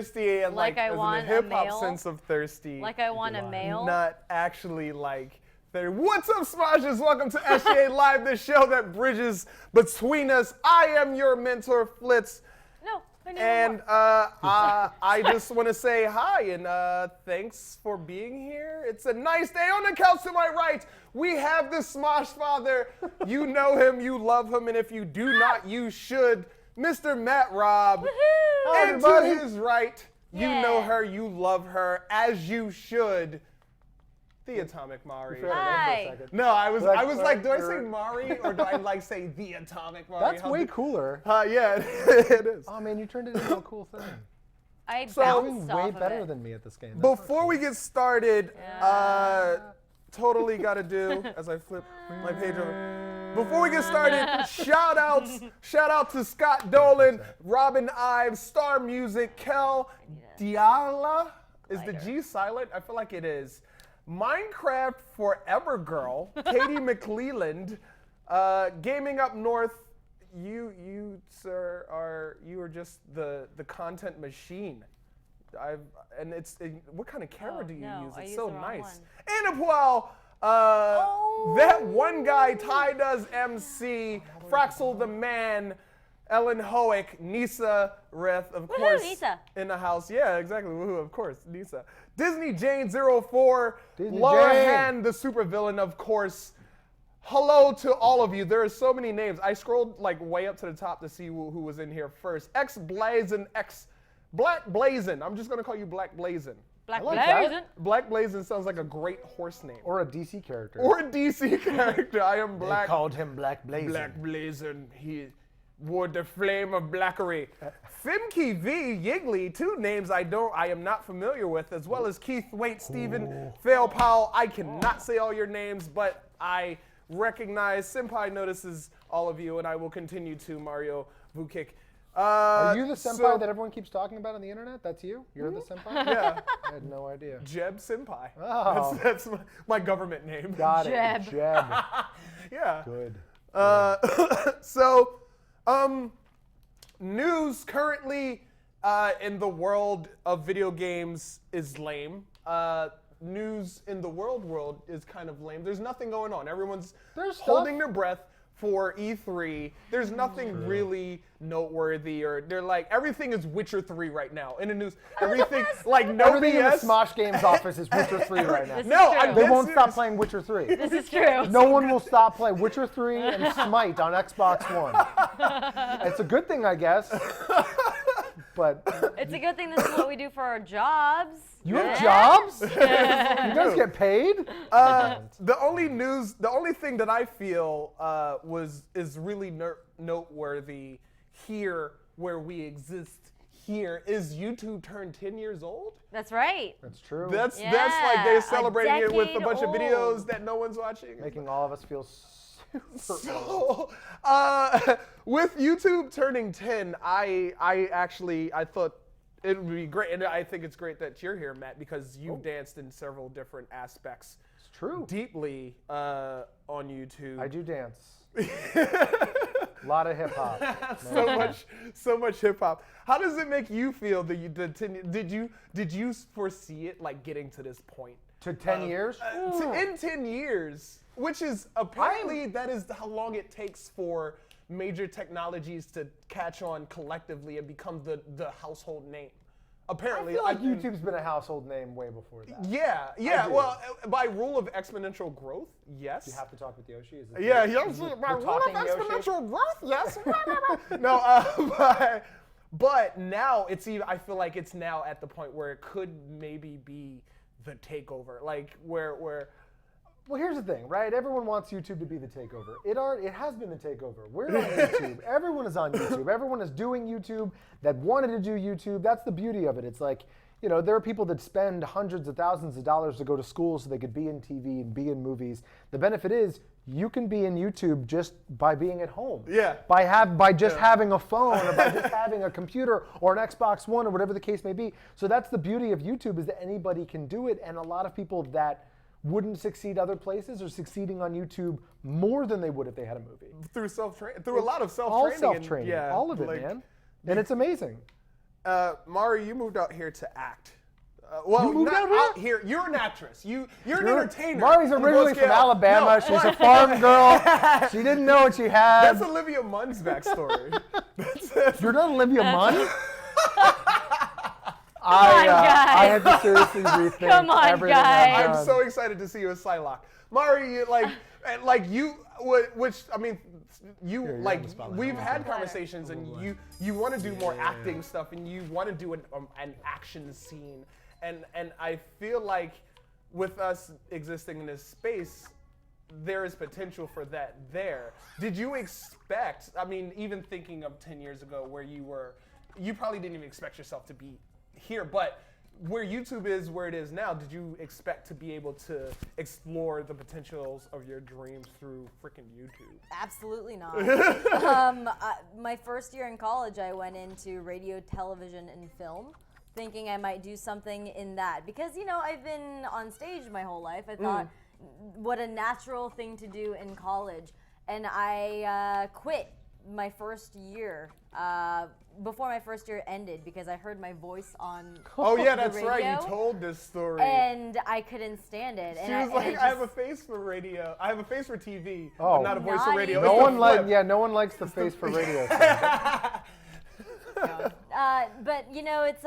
thirsty and Like I as in want the a hip hop male? sense of thirsty. Like I want a male. Not actually like. What's up, Smoshers? Welcome to SGA Live, the show that bridges between us. I am your mentor, Flitz. No, I need And one more. I just want to say hi and thanks for being here. It's a nice day. On the couch to my right, we have the Smosh Father. You know him, you love him, and if you do not, you should. Mr. Matt Raub. Woohoo! And to his right, you Yeah. know her, you love her, as you should. The Atomic Mari. Hi. No, I was like, do I say or- Mari or do I like say the Atomic Mari? That's way cooler. Yeah, it is. Oh man, you turned it into a cool thing. I You're bounced doing off way of better it. than me at this game. Before we get started, Yeah. totally got to do, as I flip my page over. Before we get started, shout out to Scott Dolan, Robin Ives, Star Music, Kel Diala. Is the G silent? I feel like it is. Minecraft Forever Girl, Katie McClelland, Gaming Up North. You sir are just the content machine. What kind of camera do you use? I It's used so the wrong nice. one. And Apual, that one guy, Ty Does MC, Fraxel the Man, Ellen Hoek, Nisa Reth, of Woohoo, course, Nisa. in the house. Yeah, exactly. Woohoo, of course, Nisa. Disney Jane 04, Disney Laura Jane. Han, the supervillain, of course. Hello to all of you. There are so many names. I scrolled like way up to the top to see who was in here first. Black Blazin. I'm just gonna call you Black Blazin. Black like that. Blazin'. Black Blazin sounds like a great horse name. Or a DC character. Or a DC character. I am they Black. called him Black Blazing. Black Blazin. He wore the flame of blackery. Fimke V. Yigley, two names I am not familiar with, as well as Keith Waite, Stephen, Fail Powell. I cannot say all your names, but I recognize Senpai notices all of you, and I will continue to Mario Vukic. Are you the senpai that everyone keeps talking about on the internet? That's you? You're the senpai? Yeah, I had no idea. Jeb Senpai. Oh. That's my government name. Got Jeb. it. Jeb. Yeah. Good. So, news currently in the world of video games is lame. News in the world is kind of lame. There's nothing going on. Everyone's There's holding stuff. their breath for E3. There's nothing really noteworthy, or they're like, everything is Witcher 3 right now in the news. Everything, like no Everything in the BS. Smosh Games office is Witcher 3 right now. This is No, true. I'm They dead won't stop serious. playing Witcher 3. This is true. No one will stop playing Witcher 3 and Smite on Xbox One. It's a good thing, I guess. But It's a good thing this is what we do for our jobs. you have Yeah. jobs? You guys get paid? The only thing that I feel is really noteworthy here, where we exist here, is YouTube turned 10 years old. That's right. That's true. That's like Yeah, they're a celebrating it with a decade bunch of old. videos that no one's watching. Making all of us feel super old. So, with YouTube turning 10, I thought it would be great, and I think it's great that you're here, Matt, because you've danced in several different aspects It's true. deeply on YouTube. I do dance. A lot of hip hop. so much hip hop. How does it make you feel that did you foresee it like getting to this point? To 10 years? In 10 years, which is apparently that is how long it takes for major technologies to catch on collectively and become the household name. I Apparently, feel like YouTube's been a household name way before that. Yeah. do. Well, by rule of exponential growth, yes. You have to talk with Yoshi. Is it Yeah, is yes, it by the rule of talking Yoshi? exponential growth, yes. No, but now it's even. I feel like it's now at the point where it could maybe be the takeover, like where. Well, here's the thing, right? Everyone wants YouTube to be the takeover. It has been the takeover. We're on YouTube. Everyone is on YouTube. Everyone is doing YouTube that wanted to do YouTube. That's the beauty of it. It's like, you know, there are people that spend hundreds of thousands of dollars to go to school so they could be in TV and be in movies. The benefit is you can be in YouTube just by being at home. Yeah. By just having a phone or by just having a computer or an Xbox One or whatever the case may be. So that's the beauty of YouTube, is that anybody can do it, and a lot of people that wouldn't succeed other places are succeeding on YouTube more than they would if they had a movie. Through a lot of self-training. All self-training, and, all of it, like, man. And it's amazing. Mari, you moved out here to act. Well, You moved not out here? You're an actress. You're an entertainer. Mari's on a originally scale. from Alabama. No, She's a farm girl. She didn't know what she had. That's Olivia Munn's backstory. You're not Olivia Munn? on, guys. I had to seriously rethink Come on, everything guys. I've I'm done. so excited to see you as Psylocke. Mari, which I mean, you're on the spotlight. we've Hold had on. conversations, and you want to do more acting stuff, and you want to do an action scene, and I feel like with us existing in this space, there is potential for that there. Did you expect? I mean, even thinking of 10 years ago, where you probably didn't even expect yourself to be here, but where YouTube is where it is now, did you expect to be able to explore the potentials of your dreams through freaking YouTube? Absolutely not. My first year in college, I went into radio, television, and film, thinking I might do something in that. Because, I've been on stage my whole life. I thought, what a natural thing to do in college. And I quit my first year, before my first year ended, because I heard my voice on Oh yeah, the that's right. You radio, told this story. and I couldn't stand it. She And was like, and I have a face for radio. I have a face for TV, Oh. but not a voice for Not radio. even. It's No one likes the face for radio. thing. But it's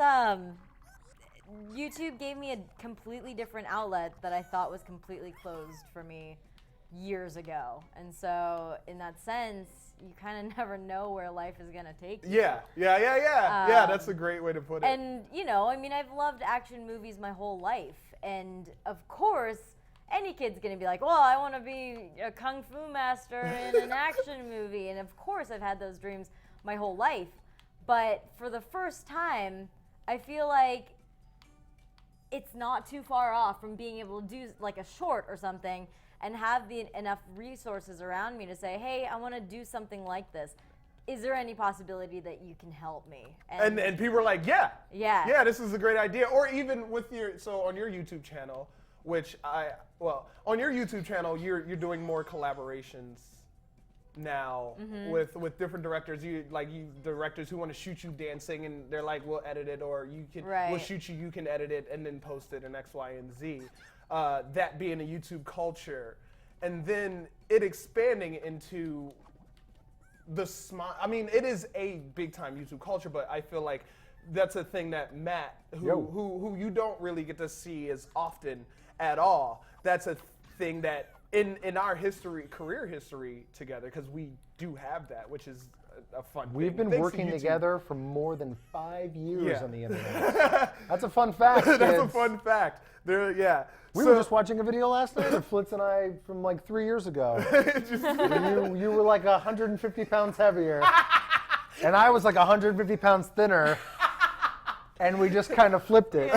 YouTube gave me a completely different outlet that I thought was completely closed for me years ago, and so in that sense, you kind of never know where life is gonna take you. Yeah. Yeah, that's a great way to put it. And I've loved action movies my whole life, and of course, any kid's gonna be like, well, I want to be a kung fu master in an action movie, and of course, I've had those dreams my whole life. But for the first time, I feel like it's not too far off from being able to do like a short or something and have enough resources around me to say, hey, I want to do something like this. Is there any possibility that you can help me? And people are like, yeah, Yeah. this is a great idea. Or even with on your YouTube channel, on your YouTube channel, you're doing more collaborations now with different directors. Directors who want to shoot you dancing, and they're like, we'll edit it, or we'll shoot you, you can edit it, and then post it in X, Y, and Z. That being a YouTube culture, and then it expanding into it is a big time YouTube culture, but I feel like that's a thing that Matt, who you don't really get to see as often at all, that's a thing that in our career history together, because we do have that, which is a fun thing. We've been Thanks to working YouTube. together for more than 5 years Yeah. on the internet. That's a fun fact, That's a kids. fun fact. Yeah. We were just watching a video last night of Flitz and I from like 3 years ago. You were like 150 pounds heavier, and I was like 150 pounds thinner, and we just kind of flipped it.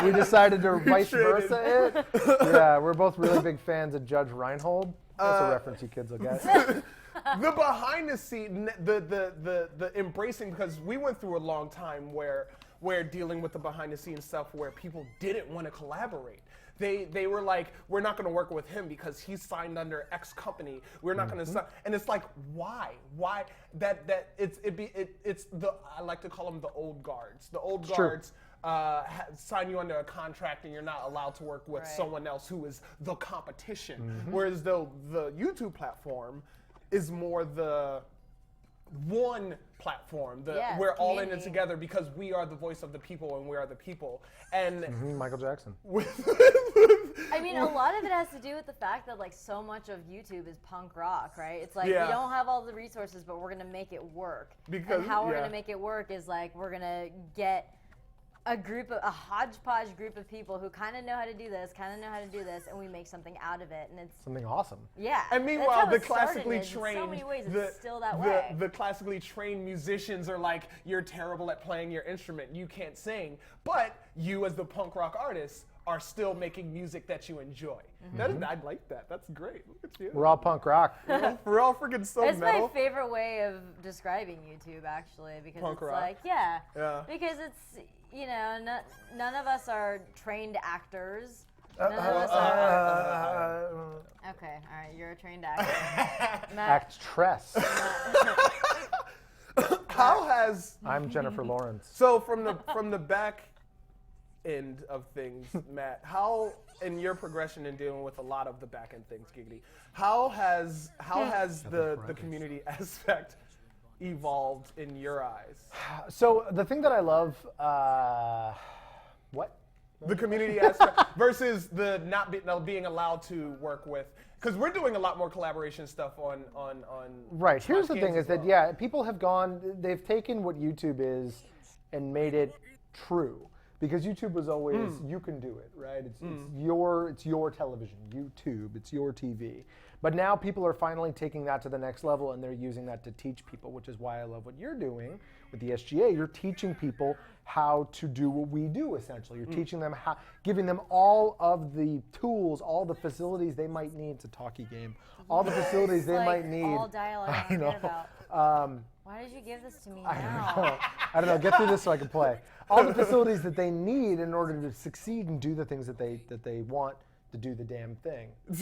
We decided to vice versa it. Yeah, we're both really big fans of Judge Reinhold. That's a reference you kids will get. The behind the scene, the embracing, because we went through a long time where dealing with the behind the scenes stuff where people didn't want to collaborate. They were like, we're not going to work with him because he's signed under X company. We're not going to sign, and it's like, why? I like to call them the old guards. The old guards sign you under a contract, and you're not allowed to work with someone else who is the competition. Whereas the YouTube platform is more the one platform. We're all in it community. together because we are the voice of the people, and we are the people. And Michael Jackson. I mean, a lot of it has to do with the fact that like so much of YouTube is punk rock, right? It's like we don't have all the resources, but we're gonna make it work. And how we're gonna make it work is like we're gonna get a hodgepodge group of people who kind of know how to do this, and we make something out of it, and it's Something awesome. yeah. And meanwhile, that's the how it started. classically In trained, so many ways, it's still that way. the classically trained musicians are like, you're terrible at playing your instrument, you can't sing, but you as the punk rock artist are still making music that you enjoy. I like that. That's great. Look at you. We're all punk rock. We're all freaking so It's metal. my favorite way of describing YouTube, actually, because Punk it's rock. like, because it's, none of us are trained actors. None of us are. Okay, all right, you're a trained actor. Matt, Actress. How has I'm Jennifer Lawrence. so from the back end of things, Matt? How in your progression in dealing with a lot of the back end things, Giggity? How has the community aspect evolved in your eyes? So the thing that I love, what? The community aspect versus the not being allowed to work with, because we're doing a lot more collaboration stuff on Right. Here's Smosh the Games thing: is as that well. people have gone, they've taken what YouTube is, and made it true. Because YouTube was always you can do it, right? It's your television, YouTube. It's your TV. But now people are finally taking that to the next level, and they're using that to teach people, which is why I love what you're doing with the SGA. You're teaching people how to do what we do, essentially. You're teaching them how, giving them all of the tools, all the facilities they might need to talkie game, all the facilities they might need. All dialogue I know. about. Why did you give this to me now? I don't know. Get through this so I can play. All the facilities that they need in order to succeed and do the things that they want to do the damn thing. It's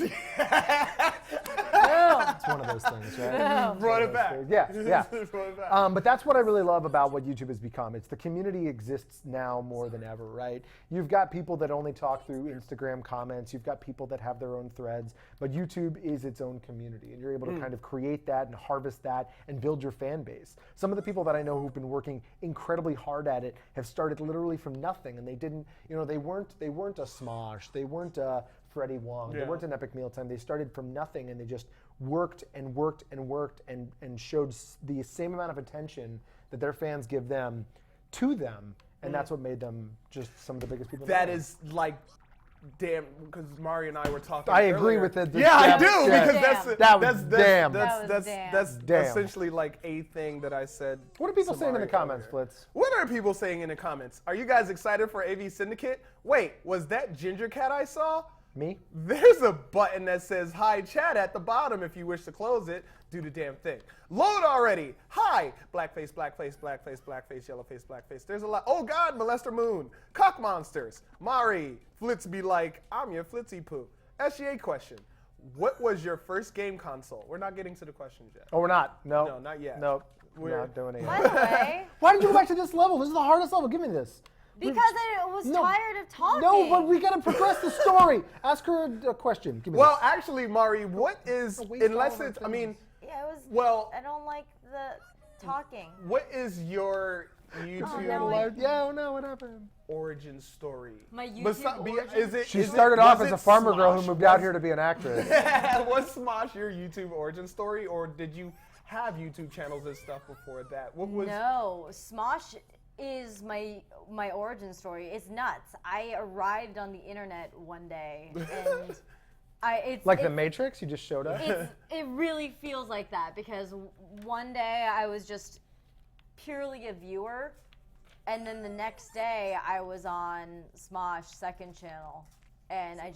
one of those things, right? Brought it back. Yeah. Brought it back. But that's what I really love about what YouTube has become. It's the community exists now more than ever, right? You've got people that only talk through Instagram comments. You've got people that have their own threads. But YouTube is its own community, and you're able to kind of create that and harvest that and build your fan base. Some of the people that I know who've been working incredibly hard at it have started literally from nothing, and they didn't, they weren't a Smosh, they weren't a Freddie Wong, they weren't an Epic Mealtime. They started from nothing, and they just worked and worked and worked and showed the same amount of attention that their fans give them to them, and that's what made them just some of the biggest people. That is like, damn, because Mari and I were talking. I agree earlier. with it. Yeah, I do Damn. because Damn. that's Damn. essentially like a thing that I said. What are people to saying in the Mari comments, earlier. Flitz? What are people saying in the comments? Are you guys excited for AV Syndicate? Wait, was that Ginger Cat I saw? Me? There's a button that says hi chat at the bottom if you wish to close it. Do the damn thing. Load already. Hi. Blackface, blackface, blackface, blackface, yellowface, blackface. There's a lot. Oh God, Molester Moon. Cock Monsters. Mari. Flitz be like, I'm your Flitzy poo. SGA question. What was your first game console? We're not getting to the questions yet. Oh, we're not. No. No, not yet. Nope. We're not doing it By yet. the way, Why did you go back to this level? This is the hardest level. Give me this. because I was tired of talking. No, but we gotta progress the story. Ask her a question. Give me Well, this. actually, Mari, what is, waste unless all of it's, our I mean, Yeah, it was. well, I don't like the talking. what is your YouTube no, Yeah, oh no, what happened? origin story? My YouTube origin? She started off as a farmer girl who moved out here to be an actress. Was Smosh your YouTube origin story, or did you have YouTube channels and stuff before that? What was? No, Smosh is my origin story. It's nuts. I arrived on the internet one day, and it's Like the Matrix, you just showed up? it really feels like that, because one day I was just purely a viewer, and then the next day I was on Smosh second channel, and I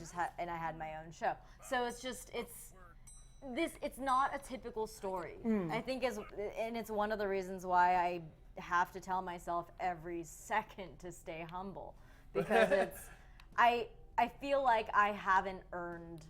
had my own show. So it's not a typical story. I think and it's one of the reasons why I have to tell myself every second to stay humble, because I feel like I haven't earned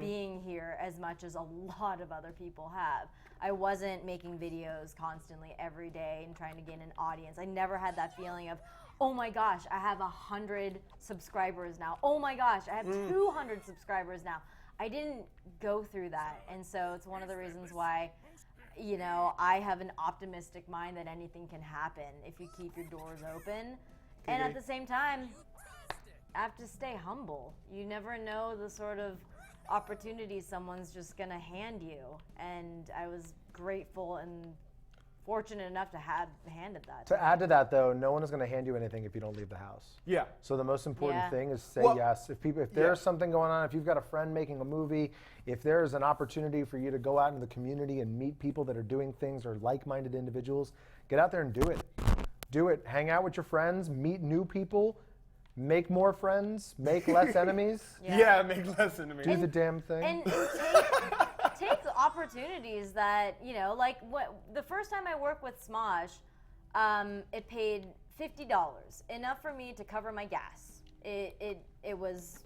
being here as much as a lot of other people have. I wasn't making videos constantly every day and trying to gain an audience. I never had that feeling of, oh my gosh, I have 100 subscribers now. Oh my gosh, I have 200 subscribers now. I didn't go through that, and so it's one of the reasons why, I have an optimistic mind that anything can happen if you keep your doors open. And at the same time, I have to stay humble. You never know the sort of opportunities someone's just gonna hand you, and I was grateful and fortunate enough to have handed that. To add to that, though, no one is going to hand you anything if you don't leave the house. Yeah. So the most important Yeah. thing is say Well, yes. If there's something going on, if you've got a friend making a movie, if there's an opportunity for you to go out into the community and meet people that are doing things or like-minded individuals, get out there and do it. Do it. Hang out with your friends, meet new people, make more friends, make less enemies. Yeah, make less enemies. Do the damn thing. And take opportunities that, like the first time I worked with Smosh, it paid $50, enough for me to cover my gas. It was,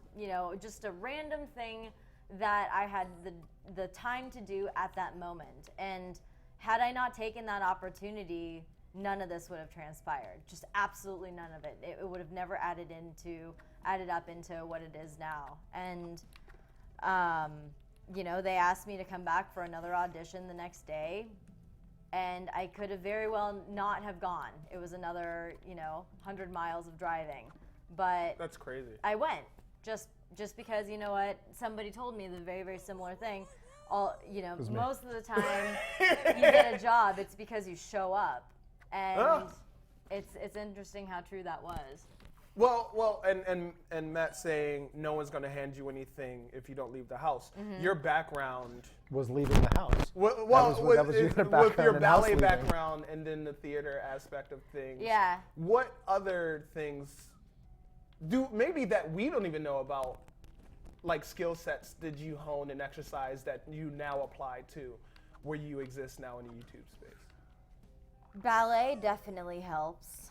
just a random thing that I had the time to do at that moment. And had I not taken that opportunity, none of this would have transpired. Just absolutely none of it. It would have never added up into what it is now. And, you know, they asked me to come back for another audition the next day, and I could have very well not have gone. It was another, you know, 100 miles of driving. But That's crazy. I went just because, you know what, somebody told me the very, very similar thing. Most of the time you get a job, it's because you show up. And it's interesting how true that was. Well, and Matt saying no one's going to hand you anything if you don't leave the house. Your background was leaving the house. Well, that was your background with your in house ballet leaving. background and then the theater aspect of things. Yeah. What other things maybe that we don't even know about, like skill sets, did you hone and exercise that you now apply to where you exist now in the YouTube space? Ballet definitely helps.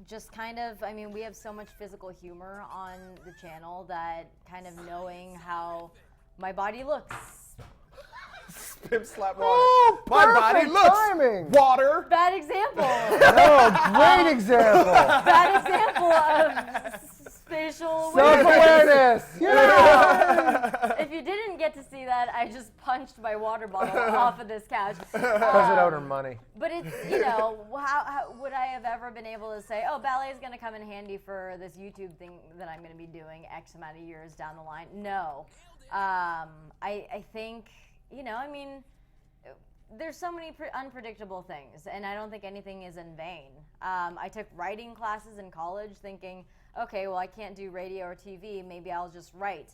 Just kind of, I mean, we have so much physical humor on the channel that kind of knowing how my body looks. Pimp slap water. Oh, My body perfect looks timing. water. Bad example. Oh, great example. Bad example of spatial Self-awareness. Yeah. If you didn't get to see that, I just punched my water bottle off of this couch. Because it owed her money. But it's, you know, how would I have ever been able to say, oh, ballet is going to come in handy for this YouTube thing that I'm going to be doing X amount of years down the line? No. I think, you know, I mean, there's so many unpredictable things, and I don't think anything is in vain. I took writing classes in college thinking, okay, well, I can't do radio or TV, maybe I'll just write.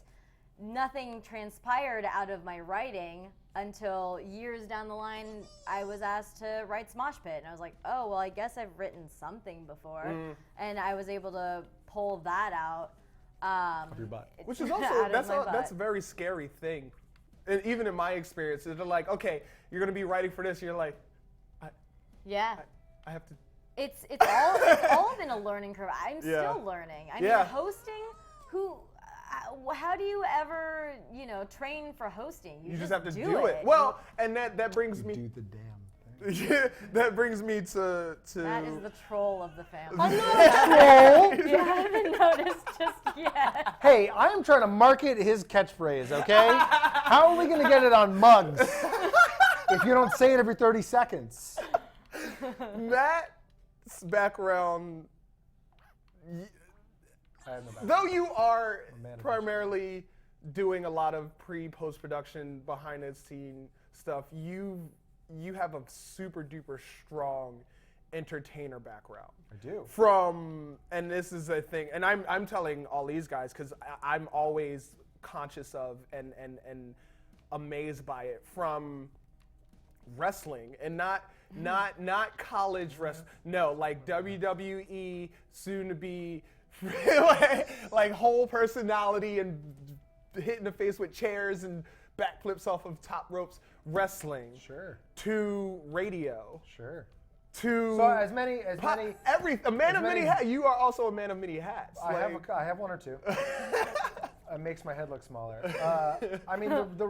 Nothing transpired out of my writing until years down the line, I was asked to write Smosh Pit, and I was like, oh, well, I guess I've written something before, and I was able to pull that out. Of your butt. Which is also, that's a very scary thing. And even in my experience, they're like, okay, you're going to be writing for this. You're like, I have to. It's all been a learning curve. I'm still learning. I mean, hosting, how do you ever, you know, train for hosting? You just have to do it. Well, and that brings me. Do the damn thing. Yeah, that brings me to. That is the troll of the family. I'm not a troll. You haven't noticed just yet. Hey, I am trying to market his catchphrase, okay? How are we going to get it on mugs if you don't say it every 30 seconds? Matt's background, though you are primarily doing a lot of post-production, behind-the-scene stuff, you have a super duper strong entertainer background. I do. And this is a thing, and I'm telling all these guys because I'm always conscious of and amazed by it, from wrestling, and not college wrestling. No, like WWE, soon to be like whole personality and hitting the face with chairs and backflips off of top ropes. Wrestling. Sure. To radio. Sure. To so a man of many hats. You are also a man of many hats. I have one or two. It makes my head look smaller. I mean, the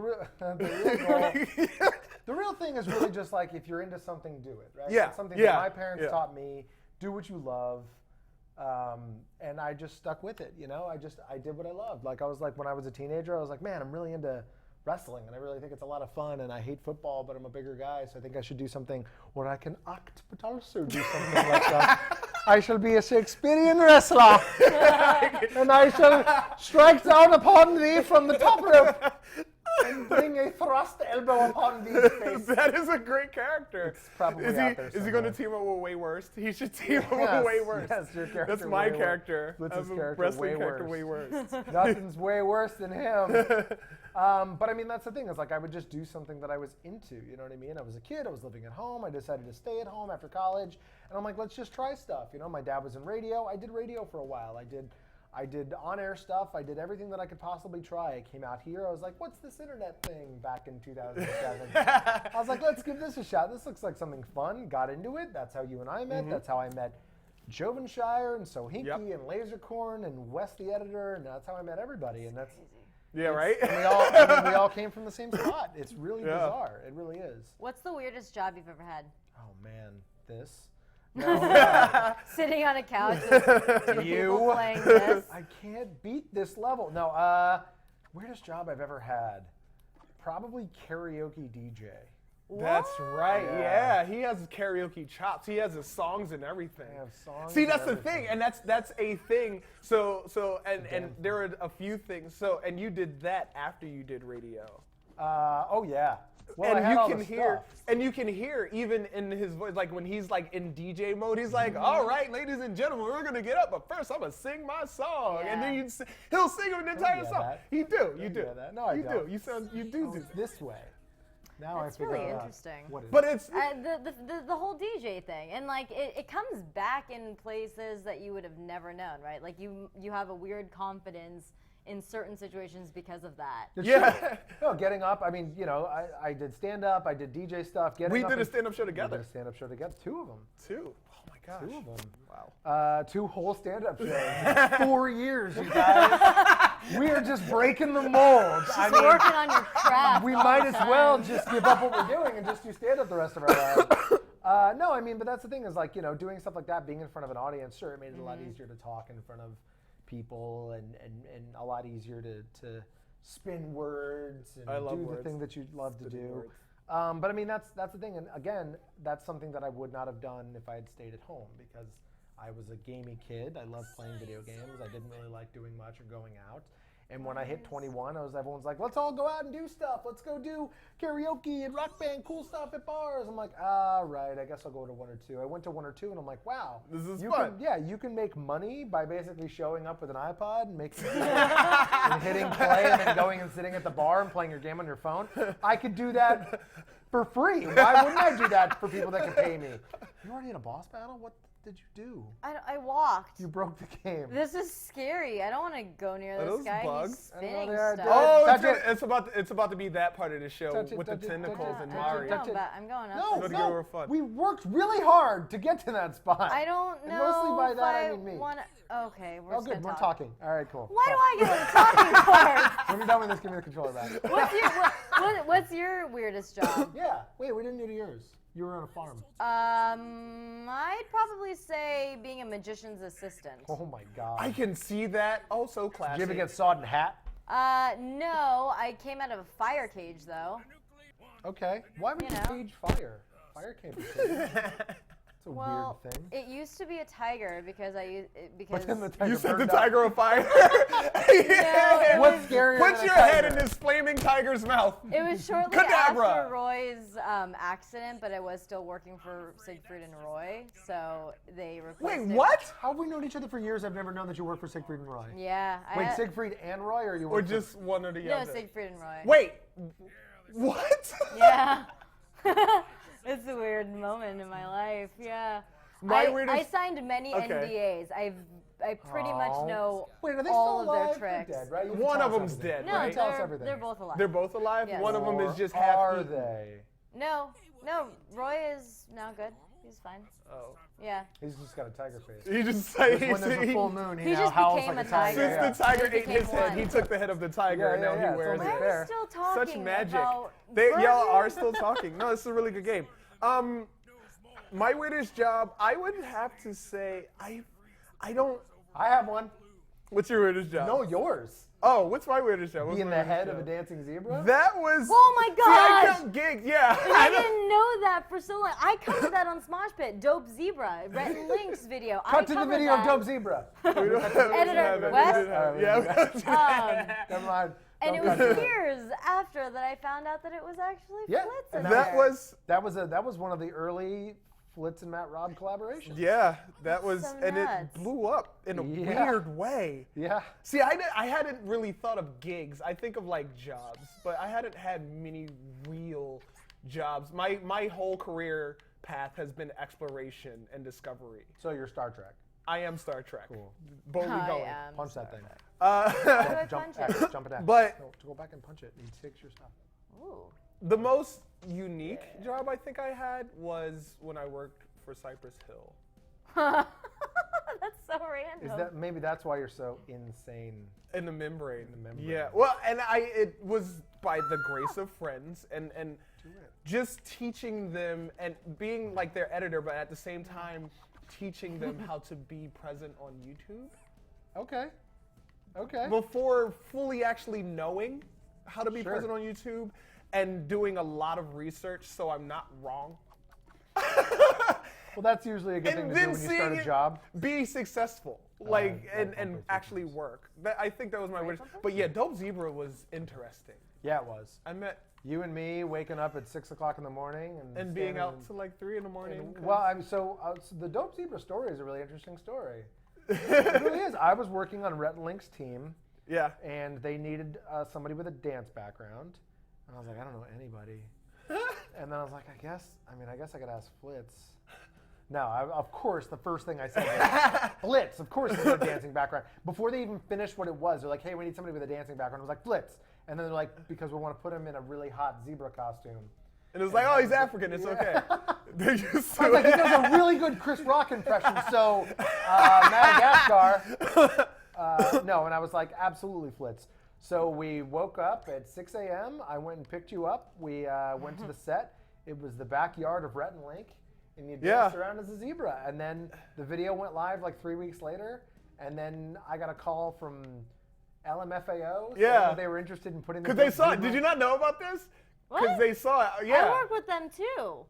real thing is really just like, if you're into something, do it, right? Yeah. It's something that my parents taught me. Do what you love. And I just stuck with it, you know? I did what I loved. Like, I was like, when I was a teenager, I was like, man, I'm really into wrestling, and I really think it's a lot of fun, and I hate football, but I'm a bigger guy, so I think I should do something where I can act, but also do something like that. I shall be a Shakespearean wrestler, and I shall strike down upon thee from the top rope and bring a thrust elbow upon thee face. That is a great character. It's probably out there Is he going to team up with Way Worst? He should team up with Way Worst. Yes, your character. That's my character. Flitz's I'm a character, wrestling character, Way Worst. Nothing's way worse than him. But I mean, that's the thing. Is like, I would just do something that I was into. You know what I mean? I was a kid. I was living at home. I decided to stay at home after college, and I'm like, let's just try stuff. You know, my dad was in radio. I did radio for a while. I did on-air stuff. I did everything that I could possibly try. I came out here. I was like, what's this internet thing back in 2007? I was like, let's give this a shot. This looks like something fun. Got into it. That's how you and I met. Mm-hmm. That's how I met Jovenshire and Sohinki and Lasercorn and Wes the editor, and that's how I met everybody. And that's Yeah, right? And we all came from the same spot. It's really bizarre. It really is. What's the weirdest job you've ever had? Oh man, this. No, Sitting on a couch with people playing this. I can't beat this level. No, weirdest job I've ever had. Probably karaoke DJ. That's right. Yeah. Yeah, he has karaoke chops. He has his songs and everything. I have songs. See, and that's the everything. thing, and that's a thing. And there are a few things. So, and you did that after you did radio. Oh yeah. Well, I And had you all can the hear, stuff. and you can hear even in his voice, like when he's like in DJ mode, he's like, "All right, ladies and gentlemen, we're gonna get up, but first I'm gonna sing my song," and then he'll sing an entire get song. that. You do. get that. No, I you don't. do. You do Oh, do it's that. this way. Now That's I figure really out interesting. what it is. But it's The whole DJ thing, and like it comes back in places that you would have never known, right? Like you have a weird confidence in certain situations because of that. It's Yeah. true. No, getting up. I mean, you know, I did stand up. I did DJ stuff. we up did a and- stand-up show We did together. a stand-up show together. 2 of them. Too. Oh my gosh. 2 of them. Wow. 2 whole stand-up shows. 4 years, you guys. We are just breaking the mold. I mean, Working on your craft. we all might the as well time. just give up what we're doing and just do stand-up the rest of our lives. No, I mean, but that's the thing is like, you know, doing stuff like that, being in front of an audience, sure, it made it a lot easier to talk in front of people and a lot easier to spin words and I love do the words. thing that you love to Spinning do. words. But I mean, that's the thing. And again, that's something that I would not have done if I had stayed at home because I was a gamey kid. I loved playing video games. I didn't really like doing much or going out. And when I hit 21, everyone's like, let's all go out and do stuff. Let's go do karaoke and rock band, cool stuff at bars. I'm like, all right, I guess I'll go to 1 or 2. I went to 1 or 2, and I'm like, wow. This is you fun. you can make money by basically showing up with an iPod and making and hitting play and then going and sitting at the bar and playing your game on your phone. I could do that for free. Why wouldn't I do that for people that could pay me? You already in a boss battle? What did you do? I walked. You broke the game. This is scary. I don't want to go near Are this those guy. bugs? He's I know spinning they are, stuff. dude. Oh, Touch it's about to be that part of the show Touch it, with the touch it, tentacles touch it, and touch it, Mario. touch it. I'm going up. No, Go this. together for fun. we worked really hard to get to that spot. I don't And know. mostly by if that, I mean me. Wanna, okay, we're Oh, just good. gonna We're talk. talking. All right, cool. Why do I get on the talking part? When you're done with this, give me the controller back. What's your weirdest job? Yeah. Wait, we didn't do yours. You were on a farm. I'd probably say being a magician's assistant. Oh my God. I can see that. Oh, so classic. Did you ever get sawed in hat? No, I came out of a fire cage though. Okay. Why would you know. cage fire? Fire can't be caged. It's a Well, weird thing. it used to be a tiger because But then the tiger You set the burned up. tiger on fire. it What's was- scarier Put than a your head tiger? in this flaming tiger's mouth. It was shortly Cadabra. after Roy's accident, but I was still working for Siegfried and Roy, so they replaced Wait, it. what? How have we known each other for years? I've never known that you work for Siegfried and Roy. Yeah. Wait, Siegfried and Roy, or you Or work just one or the No, other? Siegfried and Roy. Wait. What? Yeah. It's a weird moment in my life. Yeah. My I weirdest- signed many Okay. NDAs. I pretty much Oh. know Wait, are they all still of alive? their tricks. They're dead, right? You can One tell of us them's everything. dead, No, right? Tell us everything. they're both alive. They're both alive? Yes. One of them is Or just half are eaten. they? No, Roy is now good. He's fine. Oh. Yeah. He's just got a tiger face. He just Just when there's a full moon, he He now just howls became like a a tiger. tiger. Since the tiger He ate his became head, one. he took the head of the tiger, Yeah, and now yeah, he wears it's Why only it. are fair. we still talking Such magic. about Y'all are burgers? still talking. No, this is a really good game. My weirdest job, I would have to say, I don't. I have one. What's your weirdest job? No, yours. Oh, what's my weirdest job? What's Being my the weirdest head of job? a dancing zebra? That was. Oh my See, I gosh! count gigs. Yeah. I didn't know that for so long. I covered that on Smosh Pit. Dope Zebra, Rhett and Link's video. Cut to the video of Dope Zebra. We don't have- Editor, we don't Wes? have it. Yeah. we don't have it. Never mind. And Don't it was cut to years after that I found out that it was actually Yeah, Flitz and in That there. was. That was one of the early Flitz and Matt Raub collaborations. Yeah, that was, so and it nuts. blew up in a Yeah. weird way. Yeah. See, I hadn't really thought of gigs. I think of like jobs, but I hadn't had many real jobs. My whole career path has been exploration and discovery. So you're Star Trek. I am Star Trek. Cool. Boldly I going. am Punch that thing. How do I Jump, punch it? X, jump attack. But- no, to go back and punch it and fix your stuff. Ooh. The most unique job I think I had was when I worked for Cypress Hill. That's so random. Maybe that's why you're so insane? In the membrane. membrane. Yeah. Well, and it was by the grace of friends and just teaching them and being like their editor, but at the same time teaching them how to be present on YouTube. Okay. Okay. Before fully actually knowing how to be Sure. present on YouTube and doing a lot of research so I'm not wrong. Well, that's usually a good thing to do when you start a job. Be successful, and actually work. I think that was my wish. But yeah, Dope Zebra was interesting. Yeah, it was. I met You and me waking up at 6 o'clock in the morning and being out till like 3 in the morning. Well, so the Dope Zebra story is a really interesting story. It really is. I was working on Rhett and Link's team. Yeah. And they needed somebody with a dance background. And I was like, I don't know anybody. And then I was like, I guess I could ask Flitz. No, of course, the first thing I said was, Flitz, of course, he's got a dancing background. Before they even finished what it was, they're like, hey, we need somebody with a dancing background. I was like, Flitz. And then they're like, because we want to put him in a really hot zebra costume. And it was like, oh, he's African, it's okay. I was like, he does a really good Chris Rock impression, so Madagascar. No, and I was like, absolutely, Flitz. So we woke up at 6 a.m. I went and picked you up. We went to the set. It was the backyard of Rhett and Link, and you danced around as a zebra. And then the video went live like 3 weeks later, and then I got a call from LMFAO saying that they were interested in putting the Because they saw it. Did you not know about this? Because What? they saw it. Yeah. I work with them too.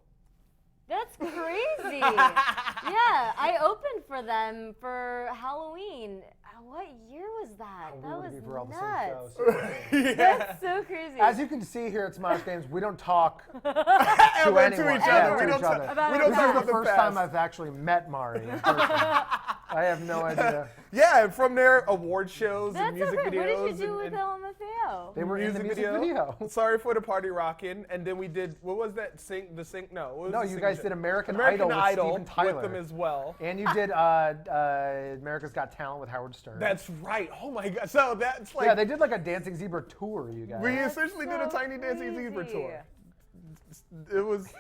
That's crazy. Yeah, I opened for them for Halloween. What year was that? We that would was be for all the nuts. same shows. That's so crazy. As you can see here at Smosh Games, we don't talk Ever anyone. to each Yeah, other. to We don't each talk other. About we don't the talk This is about the the first past. time I've actually met Mari in person. I have no idea. Yeah, and from their award shows That's and music so great. videos. What did you do with and LMFAO? They were in the music video. Sorry for the party rockin', and then we did what was that? No, what was No, the you sing guys show? did American American Idol Idol with Steven Tyler. with them as well. And you did America's Got Talent with Howard Stern. That's right. Oh my God. So that's like yeah, they did like a Dancing Zebra tour, you guys. we That's essentially did a so Tiny Dancing Zebra crazy. tour. That was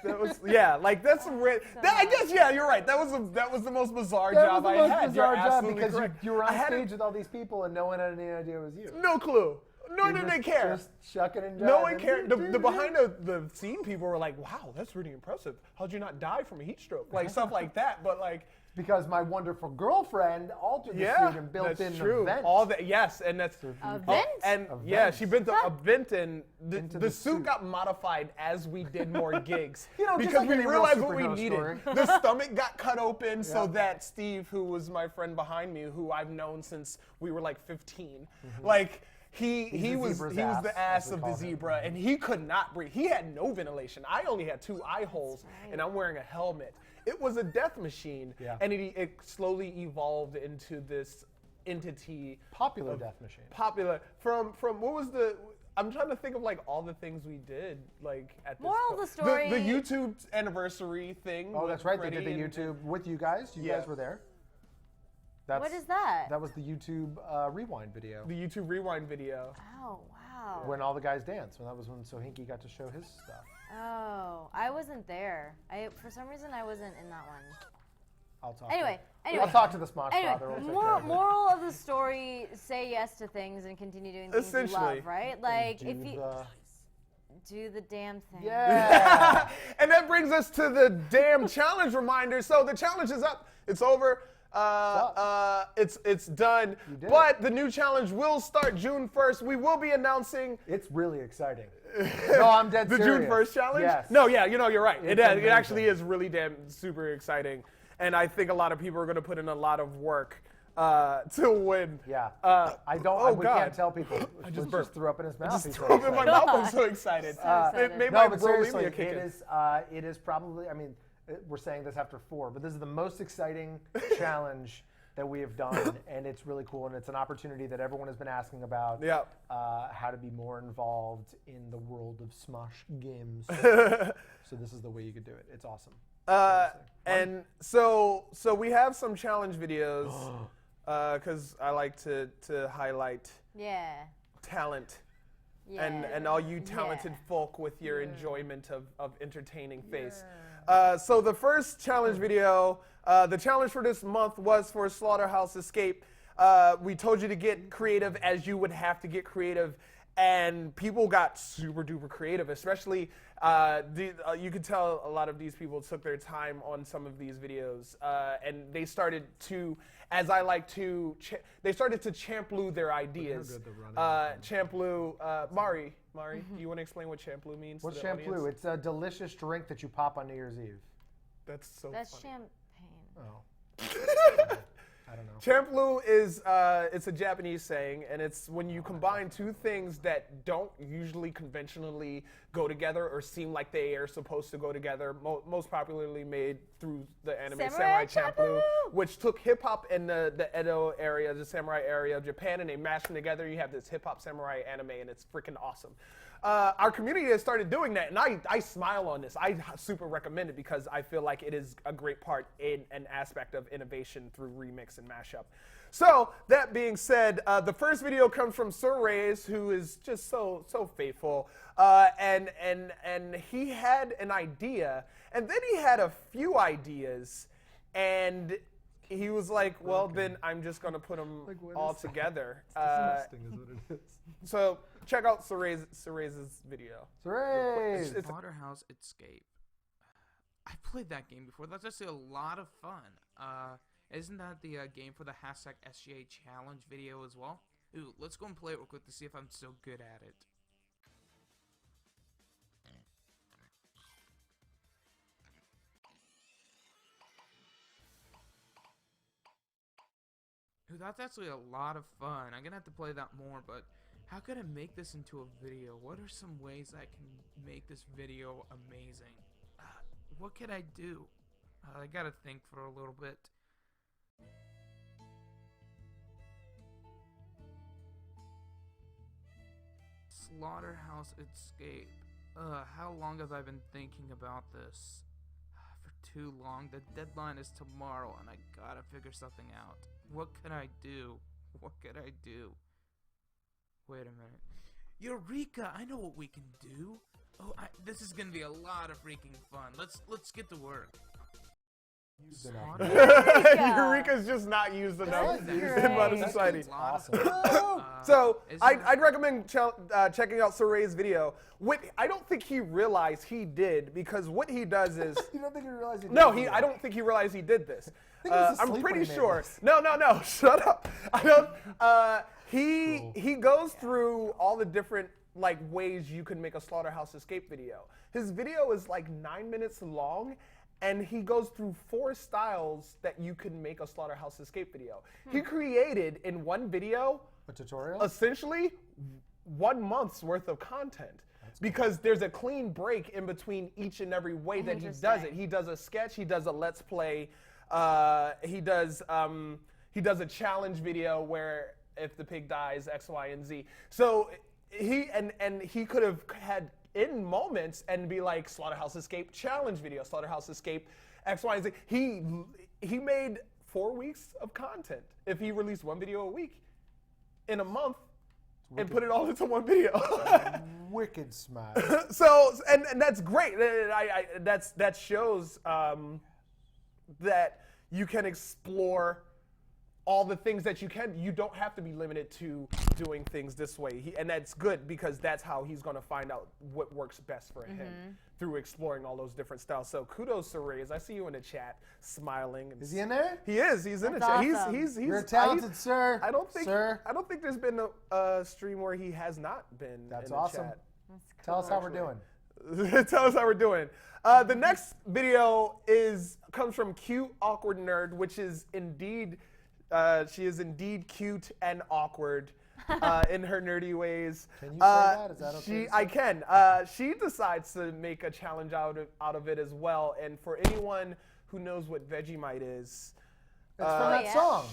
yeah, like that's I guess you're right. That was the most bizarre That job was I the most had. bizarre You're job absolutely because correct. you were I on had stage with all these people and no one had any idea it was you. no clue. Nor did they care. Just shucking and jiving. No one cared. The behind the scene people were like, "Wow, that's really impressive. How'd you not die from a heat stroke?" Like stuff like that. But like, Because my wonderful girlfriend altered the suit and built in that's true. a vent. All that, yes, and that's A vent? and A yeah, vent. she built a vent in Into the the suit suit. got modified as we did more gigs You know, just because like we any real realized what we superhero needed. story. The stomach got cut open so Yeah. that Steve, who was my friend behind me, who I've known since we were like 15, Mm-hmm. like. He the was zebra's the ass, ass as we of the call him. zebra, and he could not breathe. He had no ventilation. I only had 2 eye holes, and I'm wearing a helmet. It was a death machine, Yeah. and it slowly evolved into this entity. Popular Death Machine. Popular from what was the? I'm trying to think of like all the things we did like at this Moral of point. the story- The YouTube anniversary thing. Oh, with that's right. They did Freddie the and- YouTube with you guys. You Yeah. guys were there. What is that? That was the YouTube rewind video the YouTube rewind video. Oh, wow. when all the guys danced. When that was when Sohinki got to show his stuff. Oh, I wasn't there. For some reason, I wasn't in that one. I'll talk. Anyway, I'll talk to the Smosh Anyway, father. We'll take care of it. moral of the story: say yes to things and continue doing things you Essentially. love. Right? Like Do if you the- do the damn thing. Yeah. And that brings us to the damn challenge reminder. So the challenge is up. It's over. It's done. You did But the new challenge will start June 1st. We will be announcing It's really exciting. No, I'm dead the serious. June 1st challenge. Yes. No, yeah, you're right. It amazing. actually is really damn super exciting. And I think a lot of people are going to put in a lot of work to win. Yeah. I don't. we can't tell people. I Just just burped. threw up in his mouth. Just He's threw so up in my excited. mouth. I'm so excited. excited. It made No, my but bulimia seriously, kick in. it is probably. I mean, we're saying this after 4, but this is the most exciting challenge that we have done, and it's really cool, and it's an opportunity that everyone has been asking about. Yeah. How to be more involved in the world of Smosh Games. So this is the way you could do it. It's awesome. And so we have some challenge videos because I like to highlight Yeah. talent Yeah. and all you talented Yeah. folk with your enjoyment of entertaining face. So the first challenge video The challenge for this month was for Slaughterhouse Escape. We told you to get creative as you would have to get creative, and people got super duper creative, especially you could tell a lot of these people took their time on some of these videos, and they started to, as I like to, they started to champloo their ideas. Champloo, Mari, do you want to explain what champloo means? What's to the champloo? audience? It's a delicious drink that you pop on New Year's Eve. That's so That's funny. champagne. Oh. I don't know. Champloo is it's a Japanese saying, and it's when you combine two things that don't usually conventionally go together or seem like they are supposed to go together. Most popularly made through the anime Samurai Champloo, which took hip hop in the Edo area, the samurai area of Japan, and they mashed them together. You have this hip hop samurai anime, and it's freaking awesome. Our community has started doing that, and I smile on this. I super recommend it because I feel like it is a great part in an aspect of innovation through remix and mashup. So that being said, the first video comes from Sir Reyes, who is just so faithful, and he had an idea, and then he had a few ideas, and he was like, well, then I'm just gonna put them all together. Disgusting is what it is. So check out Sir Reyes' video. Sir Reyes! It's Slaughterhouse Escape. I played that game before. That's actually a lot of fun. Isn't that the game for the #SGA challenge video as well? Ooh, let's go and play it real quick to see if I'm so good at it. Ooh, that's actually a lot of fun. I'm gonna have to play that more, but how could I make this into a video? What are some ways I can make this video amazing? What could I do? I gotta think for a little bit. Slaughterhouse Escape. How long have I been thinking about this? For too long. The deadline is tomorrow and I gotta figure something out. What can I do? What could I do? Wait a minute. Eureka! I know what we can do. Oh, this is gonna be a lot of freaking fun. Let's get to work. Eureka's just not used enough in modern society. Awesome. So I'd recommend checking out Sir Reyes' video. I don't think he realized he did, because what he does is You don't think he realized he did no, this? I don't think he realized he did this. he was I'm asleep pretty when he made sure. this. No, shut up. I don't. He goes through all the different ways you can make a Slaughterhouse Escape video. His video is like 9 minutes long, and he goes through 4 styles that you can make a Slaughterhouse Escape video. He created in one video A tutorial? essentially 1 month's worth of content. Because there's a clean break in between each and every way that he does it. He does a sketch, he does a let's play, he does a challenge video where if the pig dies, X, Y, and Z. So he could have had in moments and be like Slaughterhouse Escape challenge video, Slaughterhouse Escape X, Y, and Z. He made 4 weeks of content if he released 1 video a week in a month and put it all into 1 video. Wicked smart. So and that's great. That shows that you can explore all the things that you can. You don't have to be limited to doing things this way. And that's good, because that's how he's going to find out what works best for him through exploring all those different styles. So kudos to Reyes. I see you in the chat smiling. And Is he in there? He is. He's in the That's chat. awesome. He's You're talented, sir. I don't think Sir. I don't think there's been a stream where he has not been That's in the awesome. chat. Tell us how we're doing. Tell us how we're doing. The next video comes from Cute Awkward Nerd, which is indeed, she is indeed cute and awkward in her nerdy ways. Can you say that? Is that okay? I can. She decides to make a challenge out of it as well. And for anyone who knows what Vegemite is, It's from that song.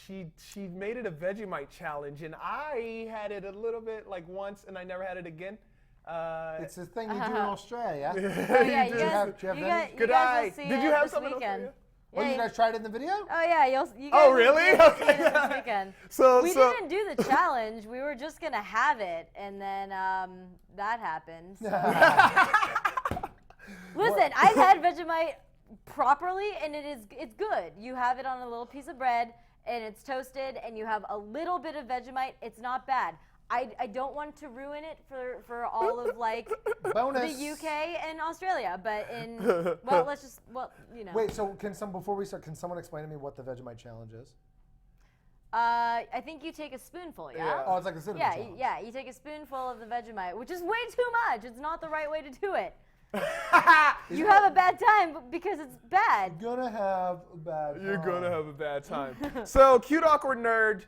she made it a Vegemite challenge, and I had it a little bit once, and I never had it again. It's a thing you do in Australia. Oh, yeah, you have- guys, do you have you any? guys, Good you guys eye. will see Did it you have this something weekend. else? Well, you guys tried it in the video? Oh yeah, you guys. Oh, really? You'll see Okay. it this weekend. We So didn't do the challenge. We were just gonna have it, and then that happened. So. Listen, I've had Vegemite properly, and it's good. You have it on a little piece of bread, and it's toasted, and you have a little bit of Vegemite. It's not bad. I don't want to ruin it for all of like Bonus. the UK and Australia, but you know. Wait, so before we start, can someone explain to me what the Vegemite challenge is? I think you take a spoonful, yeah? Oh, it's like a cinnamon challenge. Yeah, you take a spoonful of the Vegemite, which is way too much. It's not the right way to do it. You have a bad time because it's bad. You're gonna have a bad time. You're gonna have a bad time. So, cute awkward nerd,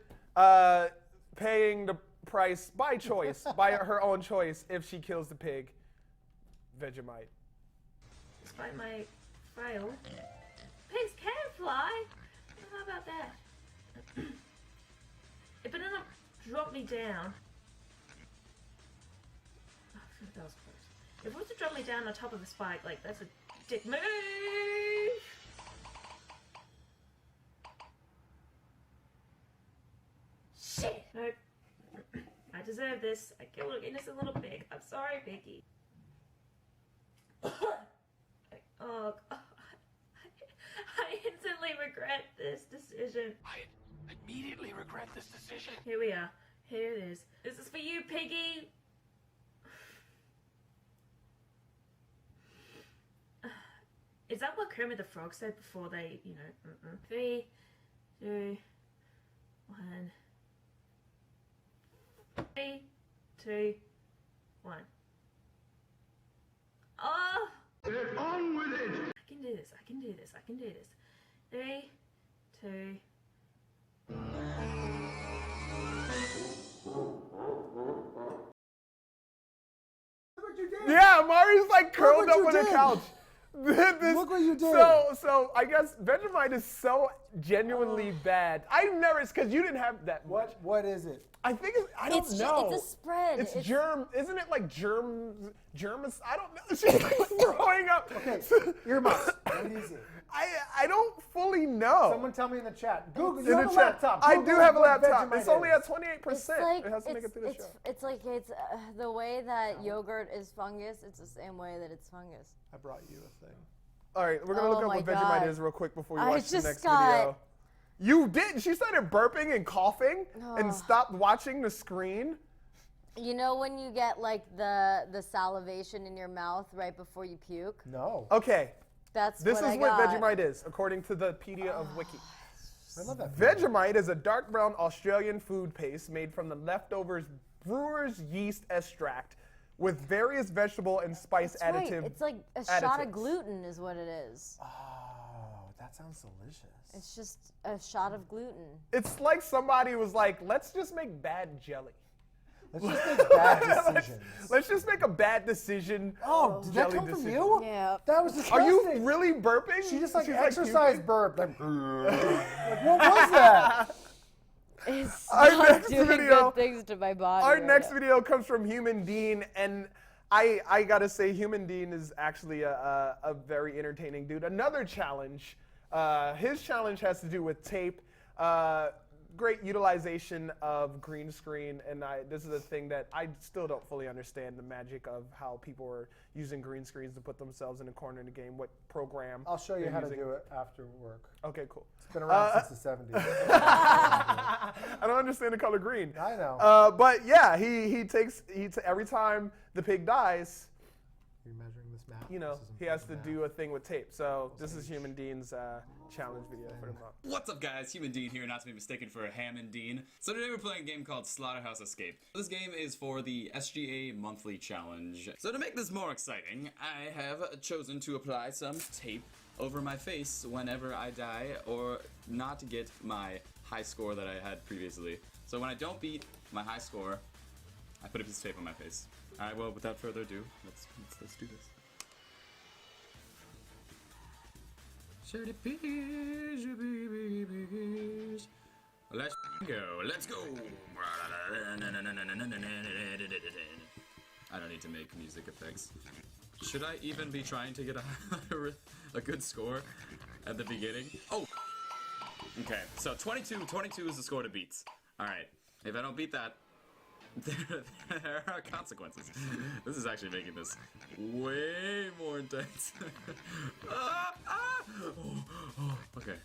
paying the price by choice, by her own choice, if she kills the pig. Vegemite. Despite my frail, pigs can fly. How about that? It better not drop me down. Oh, that was close. If it was to drop me down on top of a spike, like that's a dick move. Shit. Nope. I deserve this. I killed an innocent little pig. I'm sorry, Piggy. Oh, I instantly regret this decision. I immediately regret this decision. Here we are. Here it is. This is for you, Piggy. Is that what Kermit the Frog said before they, you know, 3, 2, 1. 3, 2, 1. Oh! Get on with it! I can do this. I can do this. I can do this. 3, 2. Yeah, Mari's like curled what up you on the did. couch. Look what you did. So I guess Vegemite is so genuinely bad. I've never, because you didn't have that much. What is it? I think I don't know. It's a spread. It's germ, isn't it like germs? I don't know. She's like throwing up. Okay, earmuffs. What is it? I don't fully know. Someone tell me in the chat. Google. in You the have a chat. laptop. I Google do have a what laptop. Vegemite It's only is. at 28%. It has to make it through the show. It's like the way that yogurt is fungus. It's the same way that it's fungus. I brought you a thing. All right, we're gonna look Oh up what my Vegemite God. is real quick before you I watch the just next got- video. You did. She started burping and coughing and stopped watching the screen. You know when you get like the salivation in your mouth right before you puke? No. Okay, That's this what is I what got. Vegemite is, according to the Pedia of Wiki. I love that. Vegemite is a dark brown Australian food paste made from the leftovers brewer's yeast extract with various vegetable and spice That's right. additive. It's like a shot additives. of gluten is what it is. Oh, that sounds delicious. It's just a shot of gluten. It's like somebody was like, let's just make bad jelly. Let's just make bad decisions. Let's just make a bad decision. Oh, did that jelly come from decision. you? Yeah. That was Are disgusting. you really burping? She just like She's exercise puking? burp. Like, what was that? It's Our not next doing video- good things to my body. Our right next now. video comes from Human Dean, and I gotta say, Human Dean is actually a very entertaining dude. Another challenge. His challenge has to do with tape. Great utilization of green screen, and this is a thing that I still don't fully understand the magic of how people are using green screens to put themselves in a corner in the game. What program? I'll show you they're how to using. do it after work. Okay, cool. It's been around since the 70s. I don't understand the color green. I know. But yeah, he takes every time the pig dies, You're measuring this map. you know, This is he has to important do a thing with tape. So this is Human Dean's challenge video for the month. What's up guys, Human Dean here, not to be mistaken for Hammond Dean. So today we're playing a game called Slaughterhouse Escape. This game is for the SGA monthly challenge. So to make this more exciting, I have chosen to apply some tape over my face whenever I die or not to get my high score that I had previously. So when I don't beat my high score, I put a piece of tape on my face. Alright, well without further ado, let's do this. Let's go. Let's go. I don't need to make music effects. Should I even be trying to get a good score at the beginning? Oh. Okay, so 22 is the score to beat. All right. If I don't beat that, There are consequences. This is actually making this way more intense. Okay.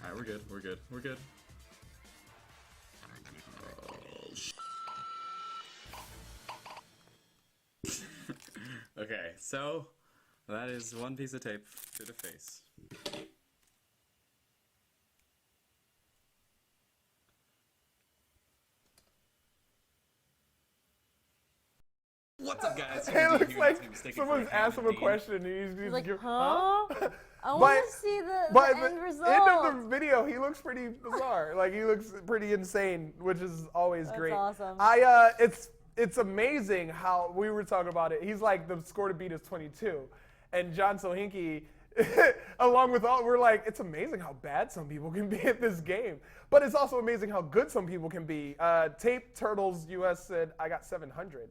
Alright, we're good. We're good. We're good. Okay, so that is one piece of tape to the face. What's up, guys? It looks like someone's asked him a question and he's Like, give- huh? I But- want to see the But end the result. end of the video, he looks pretty bizarre. Like he looks pretty insane, which is always That's great. awesome. It's amazing how we were talking about it. He's like the score to beat is 22, and John Sohinki, along with all, we're like, it's amazing how bad some people can be at this game, but it's also amazing how good some people can be. Tape Turtles US said I got 700.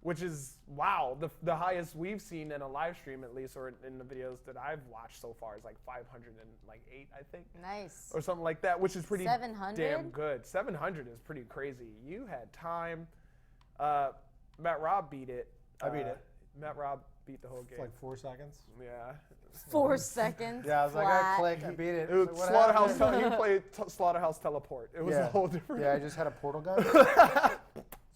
Which is, wow, the highest we've seen in a live stream, at least, or in the videos that I've watched so far, is like 508, I think. Nice. Or something like that, which is pretty 700? damn good. 700 is pretty crazy. You had time. Matt Raub beat it. I beat it. Matt Raub beat the whole game. It's like 4 seconds. Yeah. 4 seconds. Yeah, I was like, I flat. click, I beat it. It was It's like, what Slaughterhouse. happened? He played Slaughterhouse Teleport. It was a whole different. Yeah, I just had a portal gun.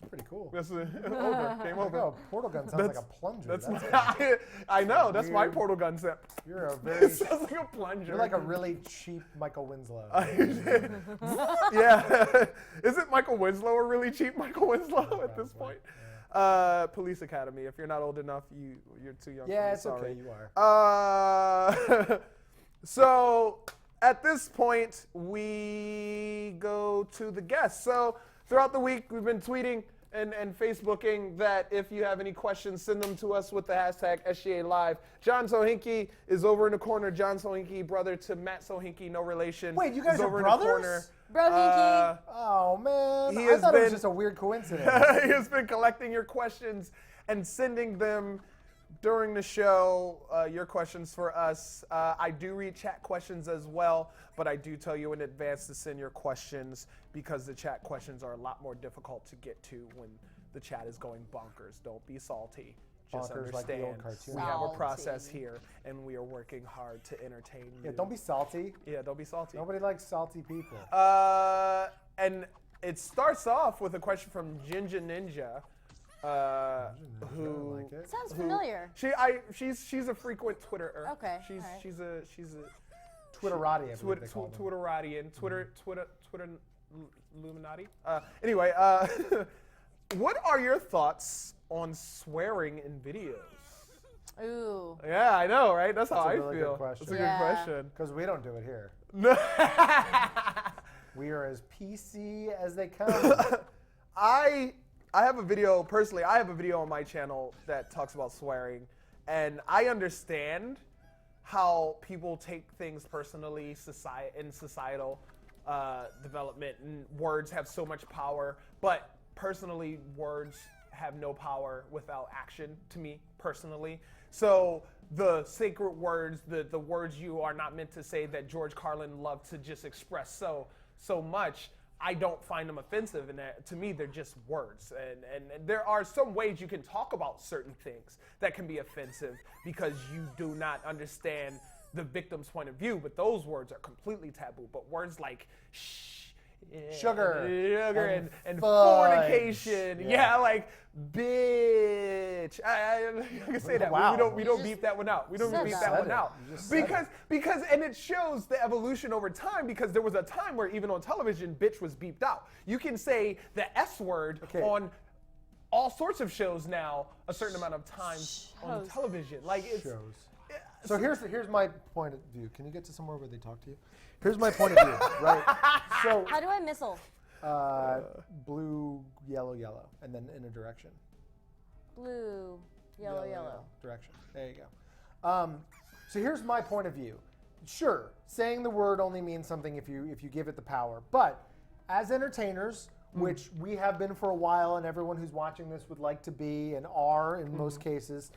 It's pretty cool. That's over. Game Like, over. oh, portal gun sounds like a plunger. That's That's I know. That's my weird. portal gun set. You're a very, It sounds like a plunger. you're like a really cheap Michael Winslow. Yeah. Isn't Michael Winslow a really cheap Michael Winslow at this point? Police Academy. If you're not old enough, you're too young. Yeah, for me, it's sorry. okay, you are. So at this point, we go to the guests. So throughout the week, we've been tweeting and Facebooking that if you have any questions, send them to us with the hashtag SGA Live. John Sohinki is over in the corner. John Sohinki, brother to Matt Sohinki, no relation. Wait, you guys is are over brothers? in the corner. Bro, Hinky. Oh, man. He I has thought it was been- just a weird coincidence. He has been collecting your questions and sending them during the show, your questions for us. I do read chat questions as well, but I do tell you in advance to send your questions because the chat questions are a lot more difficult to get to when the chat is going bonkers. Don't be salty. Just Bonkers like the understand old cartoon. we have a Salty. process here, and we are working hard to entertain you. Yeah, don't be salty. Yeah, don't be salty. Nobody likes salty people. And it starts off with a question from Jinja Ninja, who like it. Sounds familiar. she's a frequent Twitterer. Okay, She's alright. she's a Twitterati, I believe they call them. Twitteratian, Twitter Illuminati. Anyway, what are your thoughts on swearing in videos? Ooh. Yeah, I know, right? That's how That's a I really good feel. question. That's a Yeah. good question. Because we don't do it here. No. We are as PC as they come. I have a video, personally, I have a video on my channel that talks about swearing, and I understand how people take things personally in societal development, and words have so much power, but personally, words have no power without action to me, personally. So the sacred words, the words you are not meant to say that George Carlin loved to just express so much, I don't find them offensive, and to me they're just words. And there are some ways you can talk about certain things that can be offensive because you do not understand the victim's point of view, but those words are completely taboo. But words like Sugar and fudge. fornication, Yeah. yeah, like bitch. I can say that. Wow. We don't beep that one out. We don't said beep that. that one Said it. out You just said because and it shows the evolution over time, because there was a time where even on television, bitch was beeped out. You can say the S word Okay. on all sorts of shows now a certain amount of times on Shows. television. Like it's Shows. So here's my point of view. Can you get to somewhere where they talk to you? Here's my point of view, right? So How do I missile? blue, yellow, yellow, and then in a direction. Blue, yellow. Direction. There you go. So here's my point of view. Sure, saying the word only means something if you give it the power. But as entertainers, which we have been for a while, and everyone who's watching this would like to be and are in most cases,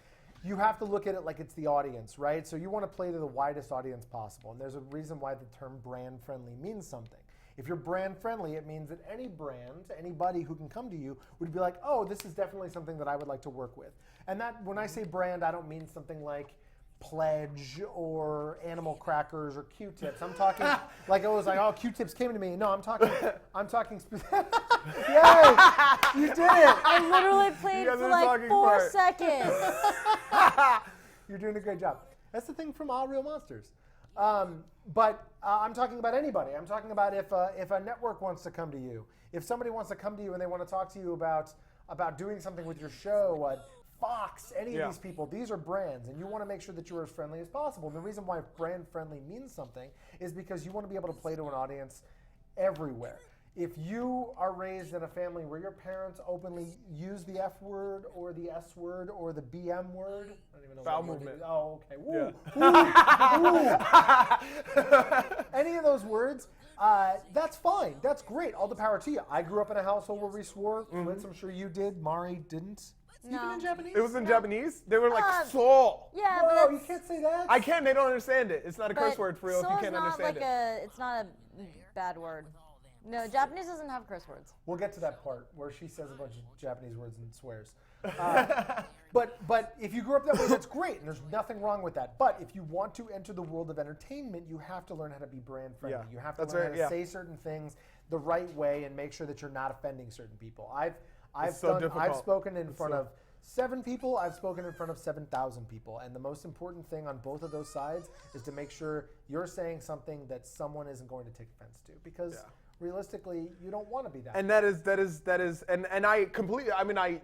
you have to look at it like it's the audience, right? So you want to play to the widest audience possible. And there's a reason why the term brand friendly means something. If you're brand friendly, it means that any brand, anybody who can come to you would be like, oh, this is definitely something that I would like to work with. And that, when I say brand, I don't mean something like Pledge or Animal Crackers or Q-Tips. I'm talking like it was like, oh, Q-Tips came to me. No, I'm talking Yay! You did it! I literally played guys for are like talking 4 part. seconds. You're doing a great job. That's the thing from All Real Monsters. But I'm talking about anybody. I'm talking about if a network wants to come to you, if somebody wants to come to you and they want to talk to you about doing something with your show, Fox, any of these people, these are brands, and you want to make sure that you're as friendly as possible. And the reason why brand friendly means something is because you want to be able to play to an audience everywhere. If you are raised in a family where your parents openly use the F word or the S word or the BM word, I don't even know Bowel what word movement. Oh, okay. Yeah. Any of those words, that's fine. That's great. All the power to you. I grew up in a household where we swore. Flitz, I'm sure you did. Mari didn't. No. Even in Japanese? It was in Japanese. They were like soul. Yeah, Whoa, but you that's, can't say that. I can. They don't understand it. It's not a curse but word for real if you soul's can't not understand like it. it's not a bad word. No, Japanese doesn't have curse words. We'll get to that part where she says a bunch of Japanese words and swears. But if you grew up that way, that's great, and there's nothing wrong with that. But if you want to enter the world of entertainment, you have to learn how to be brand friendly. Yeah, You have to that's learn right, how to say certain things the right way and make sure that you're not offending certain people. I've difficult. spoken in front of 7 people. I've spoken in front of 7,000 people, and the most important thing on both of those sides is to make sure you're saying something that someone isn't going to take offense to, because. Yeah. Realistically, you don't want to be that. And that is, and I completely. I mean,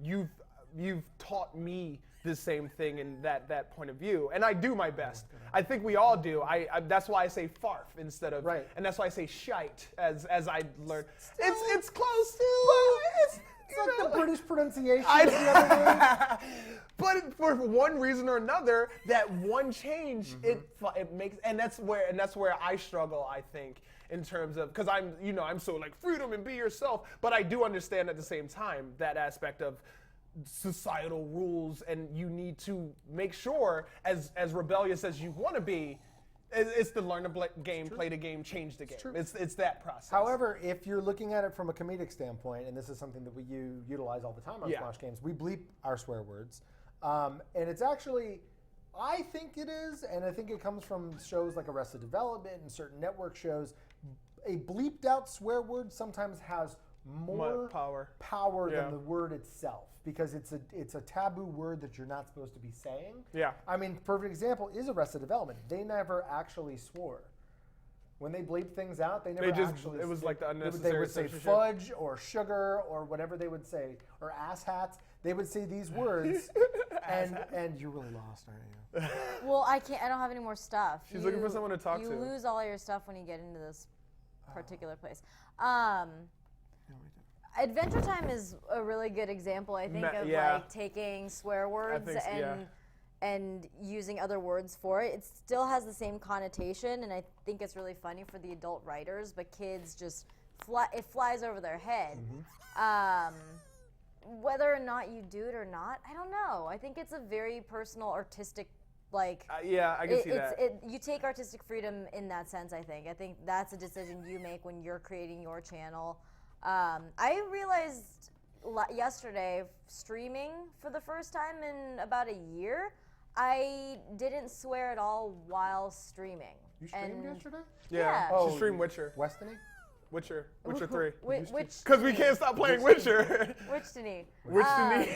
you've taught me the same thing in that point of view, and I do my best. I think we all do. I that's why I say farf instead of right, and that's why I say shite as I learned. It's close to. It's like the British pronunciation of the other word. But for one reason or another, that one change it makes, and that's where I struggle. I think. In terms of, because I'm so like freedom and be yourself, but I do understand at the same time that aspect of societal rules, and you need to make sure, as rebellious as you want to be, it's to learn the game, play the game, change the game. It's that process. However, if you're looking at it from a comedic standpoint, and this is something that we utilize all the time on Smosh Games, we bleep our swear words, and it's actually. I think it is, and I think it comes from shows like Arrested Development and certain network shows. A bleeped out swear word sometimes has more power than the word itself, because it's a taboo word that you're not supposed to be saying. Yeah. I mean, perfect example is Arrested Development. They never actually swore. When they bleep things out, they never actually. It was like the unnecessary. They would say fudge or sugar or whatever they would say, or ass hats. They would say these words, and you're really lost, aren't you? Well, I don't have any more stuff. She's looking for someone to talk to. You lose all your stuff when you get into this particular place. Adventure Time is a really good example, I think, of like taking swear words and using other words for it. It still has the same connotation, and I think it's really funny for the adult writers, but kids just it flies over their head. Whether or not you do it or not, I don't know. I think it's a very personal, artistic, like. I can see that. You take artistic freedom in that sense. I think that's a decision you make when you're creating your channel. I realized yesterday, streaming for the first time in about a year, I didn't swear at all while streaming. You streamed yesterday? Yeah. Oh, she streamed Witcher. Westiny? Witcher 3. Because we can't stop playing Witcher. Witchtony. Witchtony.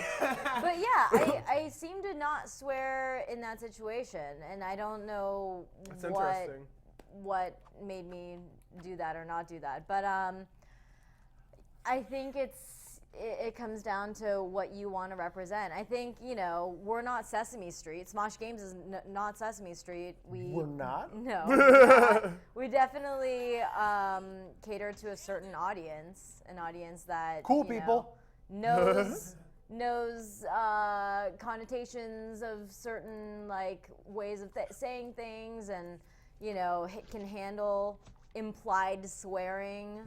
But yeah, I seem to not swear in that situation, and I don't know what made me do that or not do that. But I think it comes down to what you want to represent. I think, we're not Sesame Street. Smosh Games is not Sesame Street. We're not? No. We're not. We definitely cater to a certain audience, an audience that people knows connotations of certain like ways of saying things, and can handle implied swearing.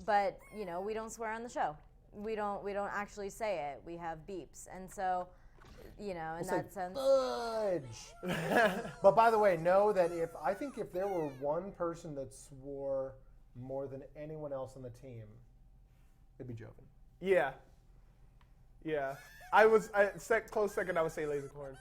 But we don't swear on the show. We don't actually say it. We have beeps, and so you know, in We'll that say sense. fudge. But by the way, know that if there were one person that swore more than anyone else on the team, it'd be Joven. Yeah. Yeah. Close second, I would say Lasercorn.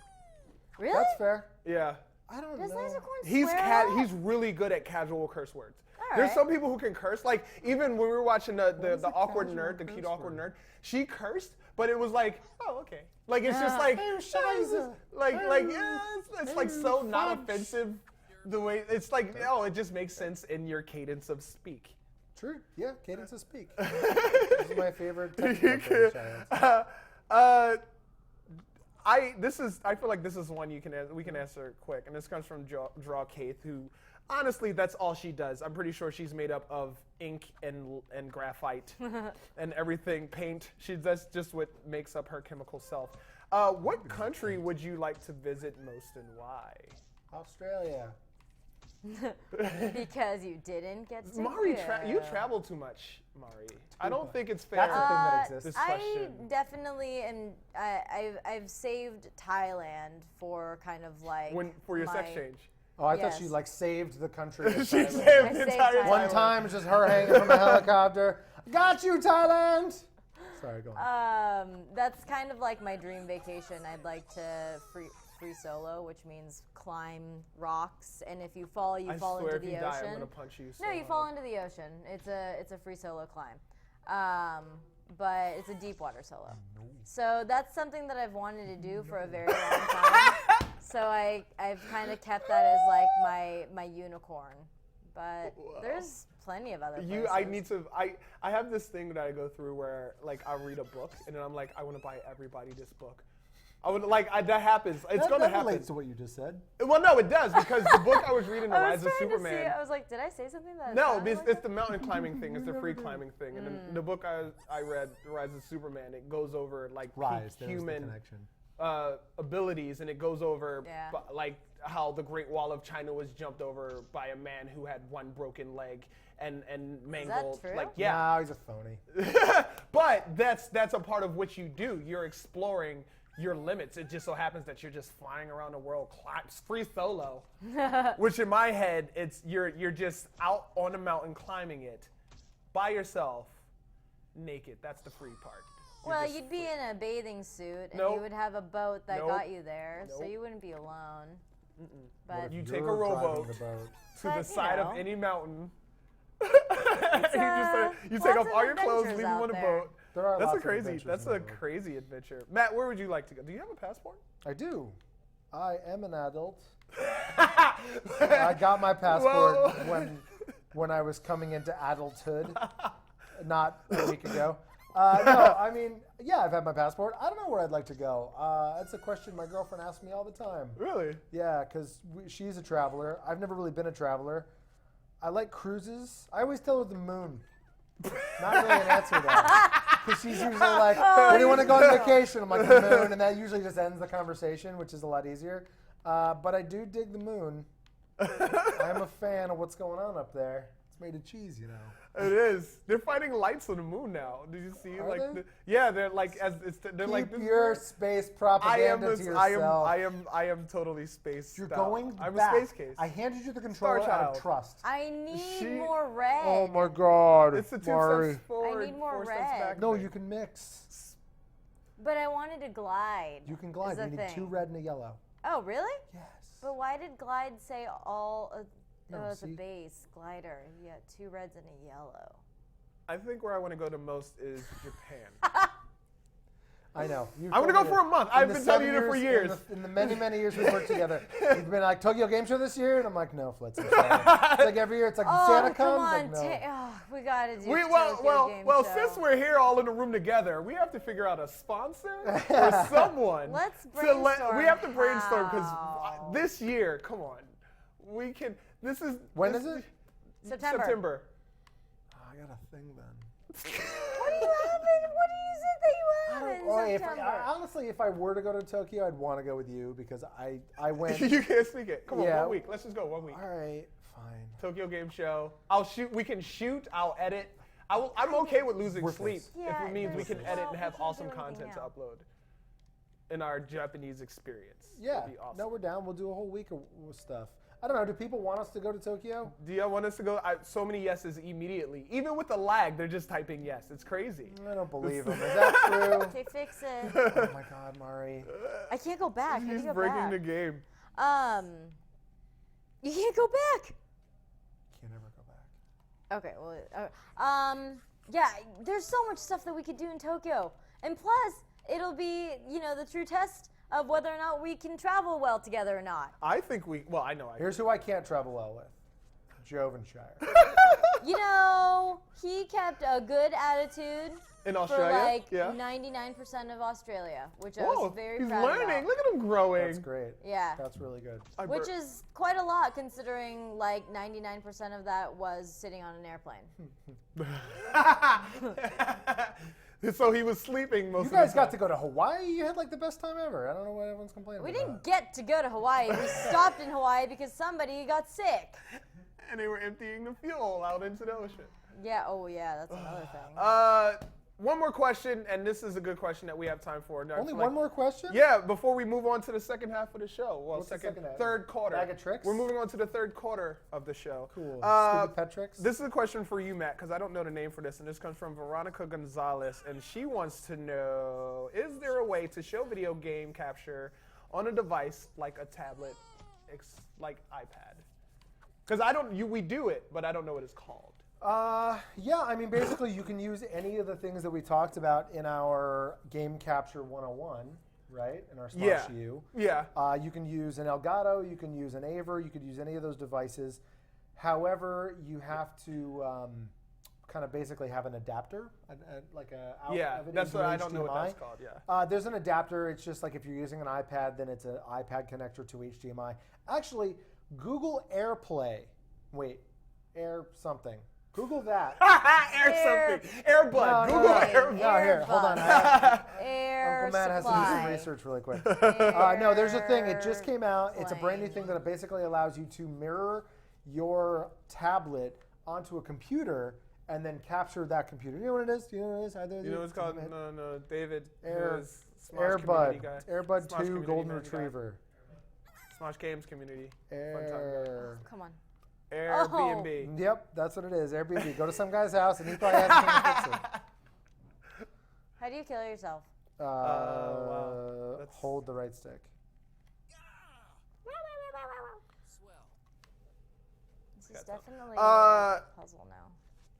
Really? That's fair. Yeah. I don't Does know. Lasercorn He's swear a lot? he's really good at casual curse words. All There's right. some people who can curse. Like even when we were watching the is a awkward casual nerd, the curse cute awkward word? nerd, she cursed, but it was like, oh okay. Like it's just like, Oh, it's just- Scheiße. like yeah, it's like so not offensive. The way it's like, oh, it just makes sense in your cadence of speak. True. Yeah, cadence of speak. This is my favorite technical shout-outs. I feel like this is one we can answer quick, and this comes from Draw Kaith, who honestly that's all she does. I'm pretty sure she's made up of ink and graphite and everything, paint. That's just what makes up her chemical self. What country would you like to visit most and why? Australia. Because you didn't get to Mari, go. you travel too much, Mari. I don't think it's fair. That's a thing that exists. This I question. definitely am. I've saved Thailand for kind of like For your sex my- change. Oh, I thought Yes. she like saved the country. of She Thailand. saved I the saved entire Thailand. One time, it's just her hanging from a helicopter. Got you, Thailand. Sorry, go on. That's kind of like my dream vacation. I'd like to free solo, which means climb rocks, and if you fall, you I fall swear into if the you ocean. die, I'm gonna punch you. So No, you hard. fall into the ocean. It's a free solo climb, but it's a deep water solo. So that's something that I've wanted to do for a very long time. So I've kind of kept that as like my unicorn. But there's plenty of other places. I have this thing that I go through where like I'll read a book and then I'm like, I want to buy everybody this book. That happens. It's gonna that happen. relates to what you just said. Well, no, it does because the book I was reading, The I Rise was of trying to Superman. see. I was like, did I say something that? No, sounded like it's that? the mountain climbing thing. It's the free climbing thing. And then the book I read, The Rise of Superman, it goes over like Rise, peak there was the human connection. abilities, and it goes over Yeah. like how the Great Wall of China was jumped over by a man who had one broken leg and mangled. true? Like yeah, No, he's a phony. but that's a part of what you do. You're exploring your limits. It just so happens that you're just flying around the world, free solo. Which in my head, it's you're just out on a mountain climbing it by yourself, naked. That's the free part. You're Well, just you'd be in a bathing suit, and Nope. you would have a boat that Nope. got you there, so Nope. you wouldn't be alone. What But if You you're take a driving rowboat the boat? to But, the you side know. of any mountain. You lots take off of all your clothes, adventures leave them out on a there. boat. There are That's lots a of crazy. adventures That's in a the boat. crazy adventure. Matt, where would you like to go? Do you have a passport? I do. I am an adult. I got my passport when I was coming into adulthood, not a week ago. No, I mean, yeah, I've had my passport. I don't know where I'd like to go. That's a question my girlfriend asks me all the time. Really? Yeah, because she's a traveler. I've never really been a traveler. I like cruises. I always tell her the moon. Not really an answer though. Because she's usually like, where do you want to go on vacation? I'm like, the moon. And that usually just ends the conversation, which is a lot easier. But I do dig the moon. I'm a fan of what's going on up there. It's made of cheese, you know. It is. They're finding lights on the moon now. Did you see? Are like, they? yeah, they're like they're like Keep this your is- space I am propaganda this, to yourself. I am totally space. You're out. going I'm back. a space case. I handed you the controller out Child. of trust. I need She- more red. Oh my God, It's the 2 Mari. steps forward. I need more 4 steps red. back No, thing. you can mix. But I wanted to glide. You can glide. is You the need thing. 2 red and a yellow. Oh, really? Yes. But why did glide say all? No, it's a see? base glider. You got 2 reds and a yellow. I think where I want to go the most is Japan. I know. You've I wanna told go me for that. a month. In I've the been telling 7 you that for years. In the many, many years we've worked together, you've been like, Tokyo Game Show this year? And I'm like, no, Flitz. I'm sorry. It's like every year, it's like, Oh, Santa come comes. on. Like, no. We gotta do Well, Game well. Show. Since we're here all in the room together, we have to figure out a sponsor or someone. Let's We brainstorm have to brainstorm because how. this year, come on, we can. This is When this is it? September. Oh, I got a thing then. What do you have in? What do you say that you have in Oh, September? honestly, if I were to go to Tokyo, I'd want to go with you because I went. you can't speak it. Come on, Yeah. 1 week. Let's just go 1 week. All right, fine. Tokyo Game Show. I'll shoot. We can shoot. I'll edit. I'm okay with losing Worthless. sleep if Yeah, it means we can there's- edit well, and have we can't awesome do anything content to now. upload. in our Japanese experience. Yeah. It'd be awesome. No, we're down. We'll do a whole week of stuff. I don't know. Do people want us to go to Tokyo? Do y'all want us to go? So many yeses immediately. Even with the lag, they're just typing yes. It's crazy. I don't believe them. Is that true? Okay, fix it. Oh my God, Mari. I can't go back. I He's need to go breaking back. the game. You can't go back. Can't ever go back. Okay, well, yeah, there's so much stuff that we could do in Tokyo. And plus, it'll be, the true test of whether or not we can travel well together or not. I think I know I Here's who I can't travel well with. Jovenshire. He kept a good attitude in for Australia. like 99% of Australia, which I Whoa, was very he's proud learning. about. Look at him growing. That's great. Yeah. That's really good. Which is quite a lot considering like 99% of that was sitting on an airplane. So he was sleeping most You of the guys time. got to go to Hawaii. You had like the best time ever. I don't know what everyone's complaining We about. didn't get to go to Hawaii. We stopped in Hawaii because somebody got sick. And they were emptying the fuel out into the ocean. Yeah, that's another thing. One more question, and this is a good question that we have time for. Now, Only one more question? Yeah, before we move on to the second half of the show. Well, What's the second half? third quarter. Bag of tricks? We're moving on to the third quarter of the show. Cool. Uh, Stupid pet tricks? This is a question for you, Matt, because I don't know the name for this, and this comes from Veronica Gonzalez, and she wants to know, is there a way to show video game capture on a device like a tablet, like iPad? Because we do it, but I don't know what it's called. Yeah, I mean, basically, you can use any of the things that we talked about in our Game Capture 101, right? In our Smosh U. Yeah. You can use an Elgato, you can use an Aver, you could use any of those devices. However, you have to kind of basically have an adapter, That's what I don't know what that's called. Yeah. There's an adapter. It's just like if you're using an iPad, then it's an iPad connector to HDMI. Actually, Google AirPlay. Wait, Air something. Google that. Airbud. Google Airbud. No, here, hold on. Air Uncle Matt has to do some supply. research really quick. No, there's a thing. It just came out. It's a brand new thing that basically allows you to mirror your tablet onto a computer and then capture that computer. You know what it is? Do you know what it is? You know what it's called? No, David. Airbud. Airbud Smosh 2 community Golden man Retriever. Smosh Games community. Come on. Airbnb. Yep, that's what it is. Airbnb. Go to some guy's house and he probably has someone fix it. How do you kill yourself? Wow. Hold the right stick. This is definitely a puzzle now.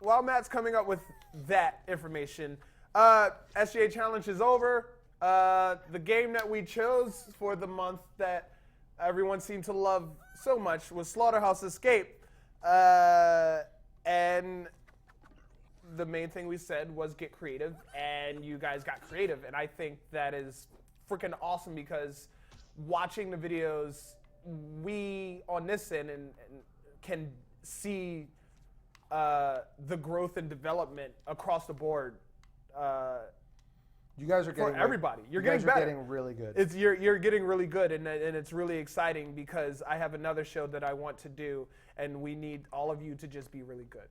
While Matt's coming up with that information, SGA Challenge is over. The game that we chose for the month that everyone seemed to love so much was Slaughterhouse Escape. And the main thing we said was get creative, and you guys got creative. And I think that is freaking awesome because watching the videos, we on this end and can see the growth and development across the board. You guys are getting for everybody. You're getting better. better. Getting really good. You're getting really good, and it's really exciting because I have another show that I want to do, and we need all of you to just be really good.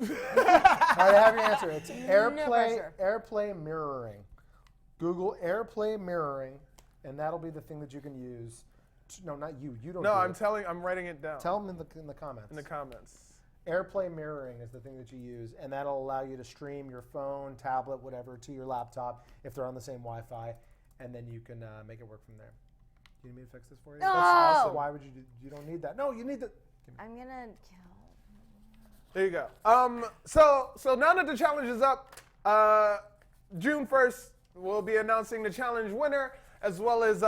All right, I have your answer. It's pressure. AirPlay mirroring. Google AirPlay mirroring, and that'll be the thing that you can use. No, not you. You don't. No, do I'm writing it down. Tell them in the comments. in the comments. AirPlay mirroring is the thing that you use, and that'll allow you to stream your phone, tablet, whatever, to your laptop if they're on the same Wi-Fi, and then you can make it work from there. Do you need me to fix this for you? No! That's awesome. Why would you do? You don't need that. No, you need the. I'm gonna kill. There you go. So now that the challenge is up, June 1st, we'll be announcing the challenge winner, as well as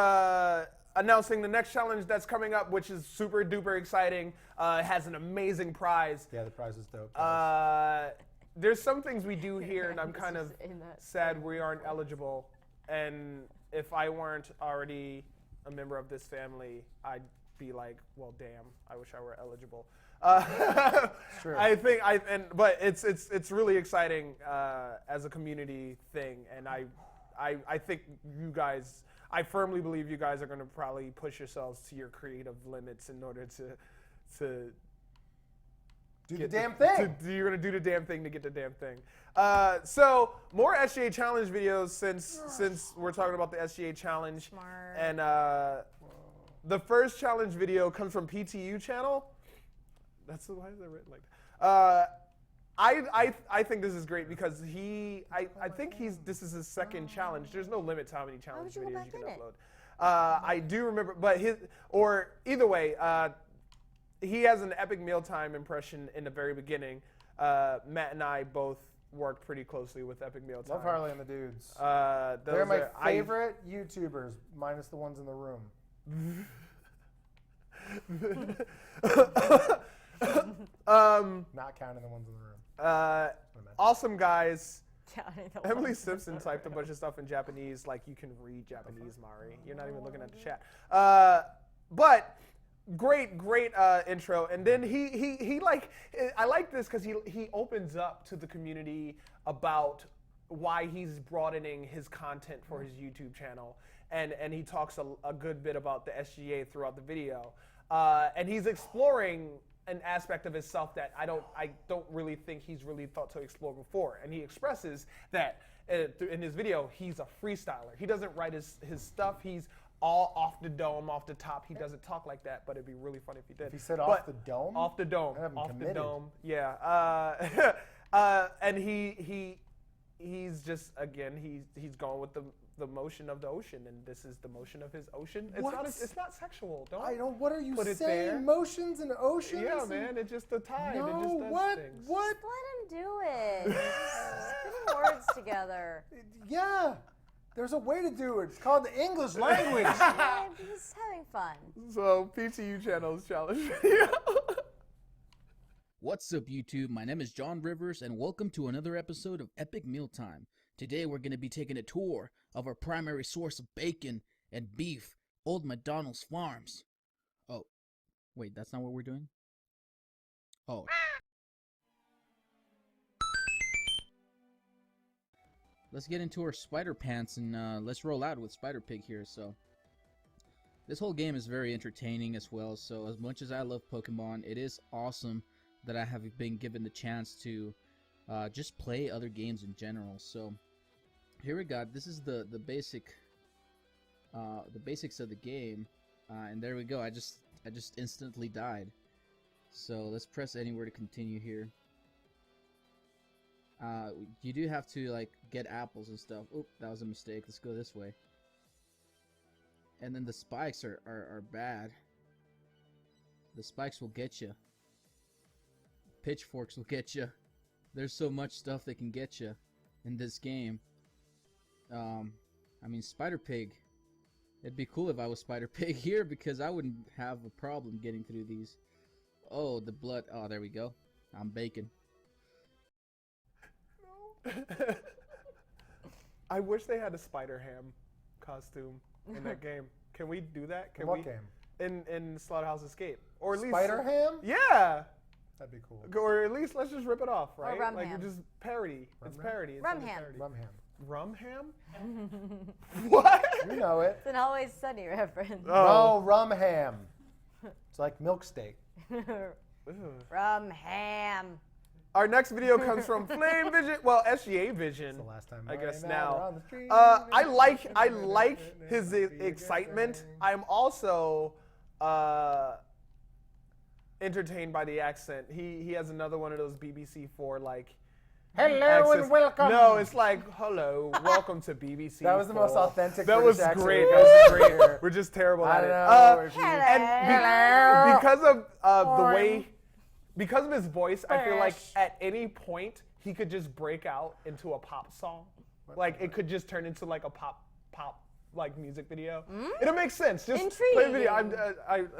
announcing the next challenge that's coming up, which is super duper exciting. It has an amazing prize. Yeah, the prize is dope. There's some things we do here, and I'm kind of sad we aren't eligible. And if I weren't already a member of this family, I'd be like, well, damn, I wish I were eligible. True. But it's really exciting as a community thing, and I think you guys, I firmly believe you guys are going to probably push yourselves to your creative limits in order to Do the damn thing. You're gonna do the damn thing to get the damn thing. So more SGA challenge videos since we're talking about the SGA challenge. Smart. And the first challenge video comes from PTU channel. Why is that written like that? I think this is great because I think this is his second challenge. There's no limit to how many challenge would you go videos back you can in it? upload. I do remember, but either way, he has an epic mealtime impression in the very beginning. Matt and I both worked pretty closely with Epic Mealtime. Love Harley and the dudes. They're They're my favorite YouTubers, minus the ones in the room. Not counting the ones in the room. Awesome guys. Counting the Emily ones. Simpson typed a bunch of stuff in Japanese, like you can read Japanese, Mari. You're not even looking at the chat. But great intro. And then he like, I like this because he opens up to the community about why he's broadening his content for his YouTube channel. And he talks a good bit about the SGA throughout the video. And he's exploring an aspect of himself that I don't really think he's really thought to explore before. And he expresses that in his video, he's a freestyler. He doesn't write his stuff. He's all off the dome, off the top. He doesn't talk like that, but it'd be really funny if he did. If he said off the dome? Off the dome. I haven't Off committed. the dome. Yeah. And he's just, again, he's going with the motion of the ocean, and this is the motion of his ocean. It's not sexual. What are you put it saying? there. Motions and oceans? Yeah, man. It's just the tide. No, it just does what? things. What? Let him do it. Just putting words together. Yeah. There's a way to do it. It's called the English language. Yeah, he's having fun. So PTU channel's challenge video. What's up, YouTube? My name is John Rivers, and welcome to another episode of Epic Mealtime. Today, we're going to be taking a tour of our primary source of bacon and beef, Old McDonald's Farms. Oh, wait, that's not what we're doing? Oh. Let's get into our spider pants and let's roll out with Spider Pig here. So, this whole game is very entertaining as well. So, as much as I love Pokemon, it is awesome that I have been given the chance to just play other games in general. So here we got, this is the basics of the game, and there we go. I just instantly died. So let's press anywhere to continue here. You do have to like get apples and stuff. Oop, that was a mistake. Let's go this way. And then the spikes are bad. The spikes will get you. Pitchforks will get you. There's so much stuff that can get you in this game. I mean, Spider Pig. It'd be cool if I was Spider Pig here because I wouldn't have a problem getting through these. Oh, the blood. Oh, there we go. I'm bacon. I wish they had a Spider-Ham costume in that game. Can we do that? Can What we? game? In Slaughterhouse Escape, or at least Spider-Ham? Yeah. That'd be cool. Or at least let's just rip it off, right? Rum Like ham. just parody. It's parody. It's Rum under ham. parody. Rum ham. Rum ham? What? You know it. It's an Always Sunny reference. Oh, rum ham. It's like milk steak. Rum ham. Our next video comes from Flame Vision. Well, SGA Vision. That's the last time I guess riding out now. on the street. I like his excitement. I'm also entertained by the accent. He has another one of those BBC4 like. Hello accents. and welcome. No, it's like hello, welcome to BBC. That was the most authentic That British was accent great. we've That was ever great. heard. We're just terrible I at it. know. If you- And because of the way, because of his voice, I feel like at any point he could just break out into a pop song. Like it could just turn into like a pop like music video. It'll make sense. Just play the video.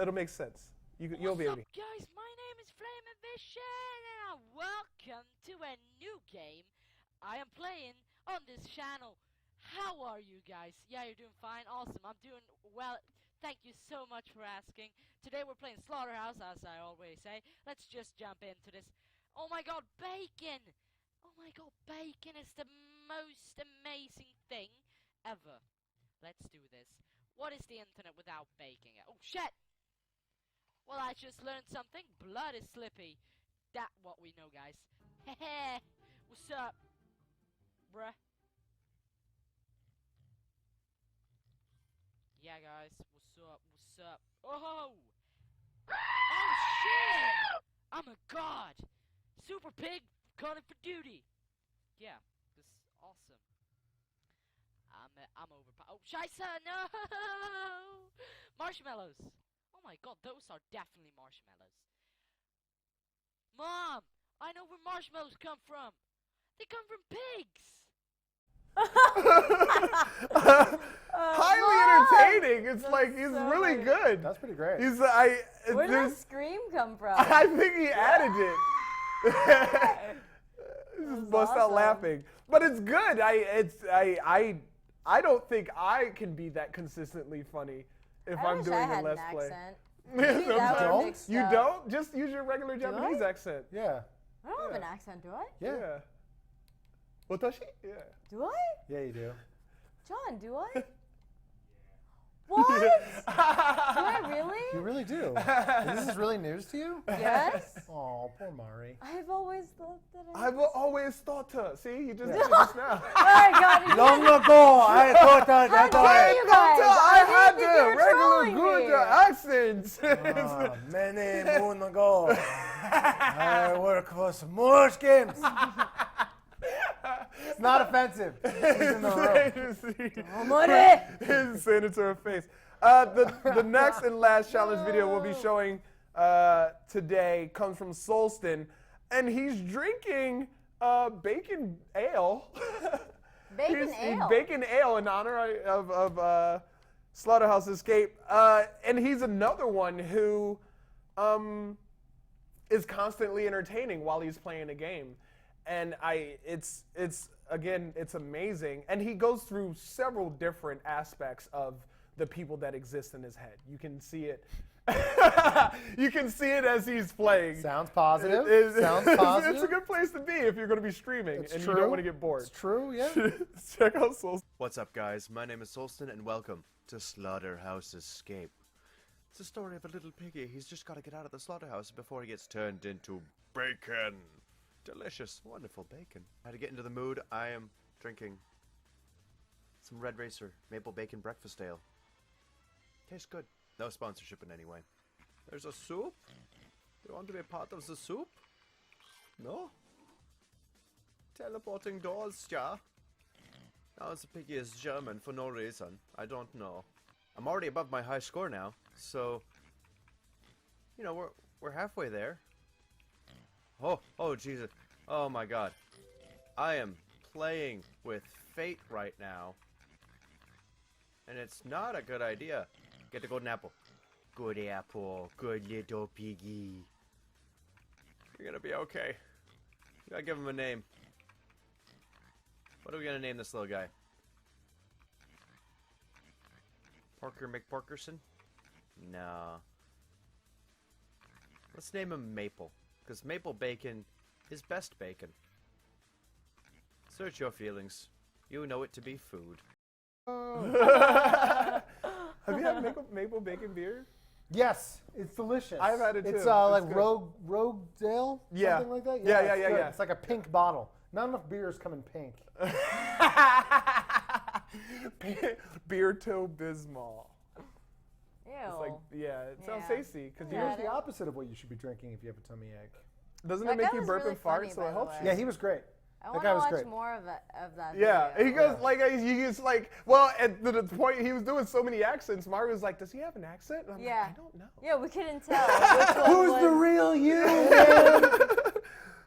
It'll make sense. You'll be able to. What's up, guys? My name is Flame Vision, and welcome to a new game I am playing on this channel. How are you guys? Yeah, you're doing fine. Awesome. I'm doing well. Thank you so much for asking. Today we're playing Slaughterhouse, as I always say. Let's just jump into this. Oh my god, bacon! Oh my god, bacon is the most amazing thing ever. Let's do this. What is the internet without bacon? Oh shit! Well, I just learned something. Blood is slippy. that what we know, guys. Heh. What's up, bruh? Yeah, guys. What's up? What's up? Oh! Oh shit! I'm a god. Super pig calling for duty. Yeah, this is awesome. I'm overpowered. Oh, Scheisse, no! Marshmallows. Oh my god, those are definitely marshmallows. Mom, I know where marshmallows come from. They come from pigs. Highly entertaining. It's like he's so really funny. good. That's pretty great. He's Where did that there's- scream come from? I think he added it. He just bust out awesome. laughing. But it's good. I don't think I can be that consistently funny if I I'm wish doing I had a Let's an Play. accent. Yeah, Maybe that sometimes. would mix You up. don't? Just use your regular Japanese I? accent. Yeah. I don't have an accent, do I? Yeah. Watashi? Yeah. Do I? Yeah, you do. John, do I? What? Do I really? You really do. This is really news to you? Yes. Oh, poor Mari. I've always thought that I've always thought to. See, you just did it Yeah. just now. Oh my god. Long ago, I thought that. How dare you guys? I had didn't think the you were regular trolling good me. accents. Many moon ago, I work for Smosh Games. It's not offensive. He's in the room. He's saying it to her face. The next and last challenge video we'll be showing today comes from Solston, and he's drinking bacon ale. Bacon ale? Bacon ale in honor of Slaughterhouse Escape. And he's another one who is constantly entertaining while he's playing a game. And it's amazing. And he goes through several different aspects of the people that exist in his head. You can see it. You can see it as he's playing. Sounds positive. Sounds It's positive. a good place to be if you're going to be streaming It's and true. you don't want to get bored. It's true, yeah. Check out Soul. What's up, guys? My name is Solston, and welcome to Slaughterhouse Escape. It's a story of a little piggy. He's just got to get out of the slaughterhouse before he gets turned into bacon. Delicious, wonderful bacon. How to get into the mood? I am drinking some Red Racer Maple Bacon Breakfast Ale. Tastes good. No sponsorship in any way. There's a soup? Do you want to be a part of the soup? No? Teleporting doors, yeah. Now the piggy is German for no reason. I don't know. I'm already above my high score now, so you know we're halfway there. Oh Jesus. Oh my god. I am playing with fate right now. And it's not a good idea. Get the golden apple. Good apple. Good little piggy. You're gonna be okay. You gotta give him a name. What are we gonna name this little guy? Porker McPorkerson? No. Let's name him Maple. Because maple bacon is best bacon. Search your feelings. You know it to be food. Have you had maple bacon beer? Yes, it's delicious. I've had it too. It's It's like good. Rogue Dale, Yeah. something like that. Yeah, it's yeah, good. yeah. It's like a pink bottle. Not enough beers come in pink. Beer-to Bismol. Ew. It's like, yeah, it sounds Yeah. tasty. Because Yeah. Here's the opposite of what you should be drinking if you have a tummy ache. doesn't That it make guy you was burp really and fart, funny, so by it the helps way. you? Yeah, he was great. I That want guy to was watch great. more of that Yeah, video. he goes like he's like, well, at the point he was doing so many accents, Mario was like, does he have an accent? And I'm Yeah. like, I don't know. Yeah, we couldn't tell which one Who's was. the real you, man?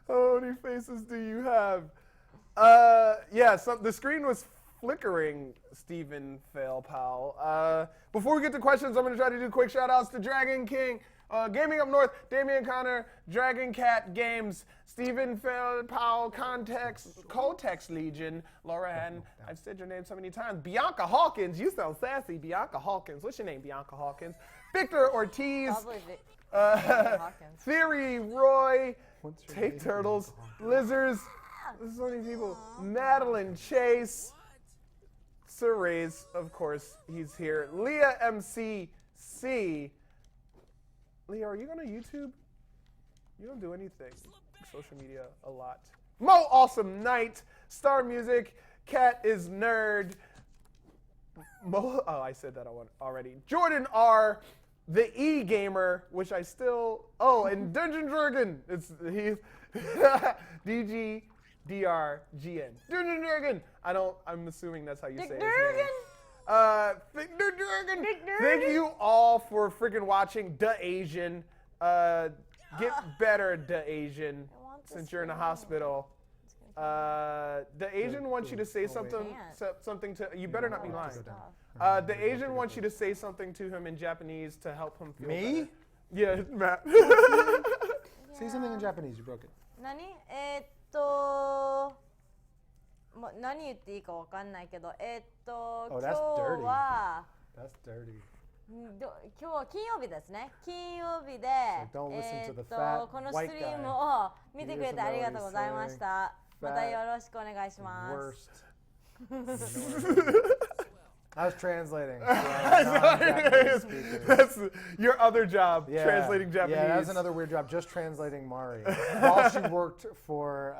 How many faces do you have? Yeah, the screen was flickering, Stephen Fail Pal. Before we get to questions, I'm going to try to do quick shout outs to Dragon King, Gaming Up North, Damian Connor, Dragon Cat Games, Stephen Fail Pal, Cotex Legion, Laura Hatton, I've said your name so many times, Bianca Hawkins, you sound sassy, Bianca Hawkins. What's your name, Bianca Hawkins? Victor Ortiz, Probably Hawkins. Theory Roy, What's your Take name? Turtles, Lizards, there's so many people. Madeline Chase, Sir Rays, of course, he's here. Leah MCC. Leah, are you going to YouTube? You don't do anything. Social media a lot. Mo Awesome Night. Star Music. Cat is Nerd. Mo, oh, I said that already. Jordan R. The E Gamer, which I still. Oh, and Dungeon Dragon. He's DGDRGN. Dungeon Dragon. I'm assuming that's how you say his name. Victor Dragon. Thank you all for freaking watching The Asian. Get better, The Asian, since you're in a hospital. The Asian wants you to say something to. You better not be lying. The Asian wants you to say something to him in Japanese to help him feel Me? better. Yeah, Matt. Say something in Japanese. You broke it. 何言っていいかわかんないけど、Oh, 今 that's 日 dirty. は That's dirty. 今日は金曜日ですね。金曜日で、 So don't listen to the fat このスト white リーム guy. を見てくれてありがとうございました。またよろしくお願いします。 Worst. I was translating. Non-Japanese speakers. That's your other job, Yeah. translating Japanese. Yeah, that's another weird job, just translating Mari while she worked for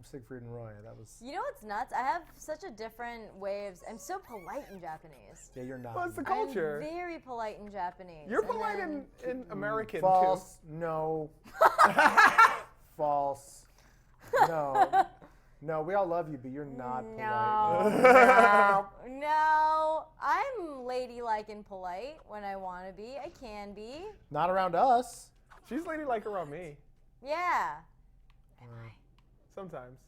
Siegfried and Roy. That was. You know what's nuts? I have such a different way of. I'm so polite in Japanese. Yeah, you're not. Well, it's the culture. I'm very polite in Japanese. You're And polite then- in American False. too. No. False. No. No, we all love you, but you're not polite. No, I'm ladylike and polite when I want to be. I can be. Not around us. She's ladylike around me. Yeah. Sometimes.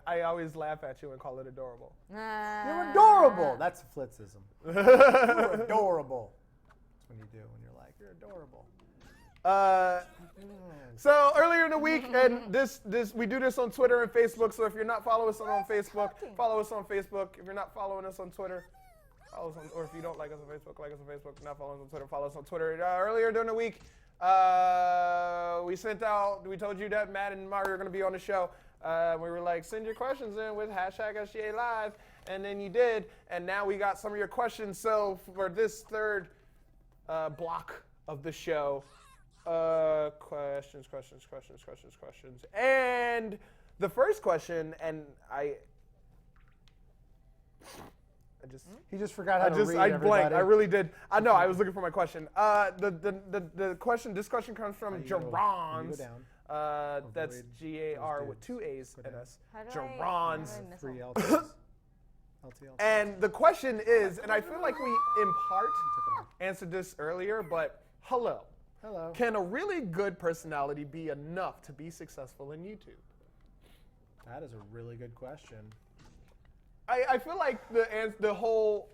I always laugh at you and call it adorable. You're adorable. That's Flitzism. You're adorable. That's when you do, when you're like, you're adorable. So earlier in the week, and this we do this on Twitter and Facebook. So if you're not following us on Facebook, follow us on Facebook. If you're not following us on Twitter, follow us on, or if you don't like us on Facebook, like us on Facebook. If you're not following us on Twitter, follow us on Twitter. Earlier during the week, we told you that Matt and Mario are going to be on the show. We were like, send your questions in with hashtag SGA Live, and then you did, and now we got some of your questions. So for this third block of the show. Questions. And the first question, and he just forgot how to read. I everybody. blanked. I really did. I know. I was looking for my question. The question. This question comes from Jerons. That's G-A-R with two A's in us. Jerons. Free LTLs. And the question is, and I feel like we in part answered this earlier, but hello. Hello. Can a really good personality be enough to be successful in YouTube? That is a really good question. I feel like the whole,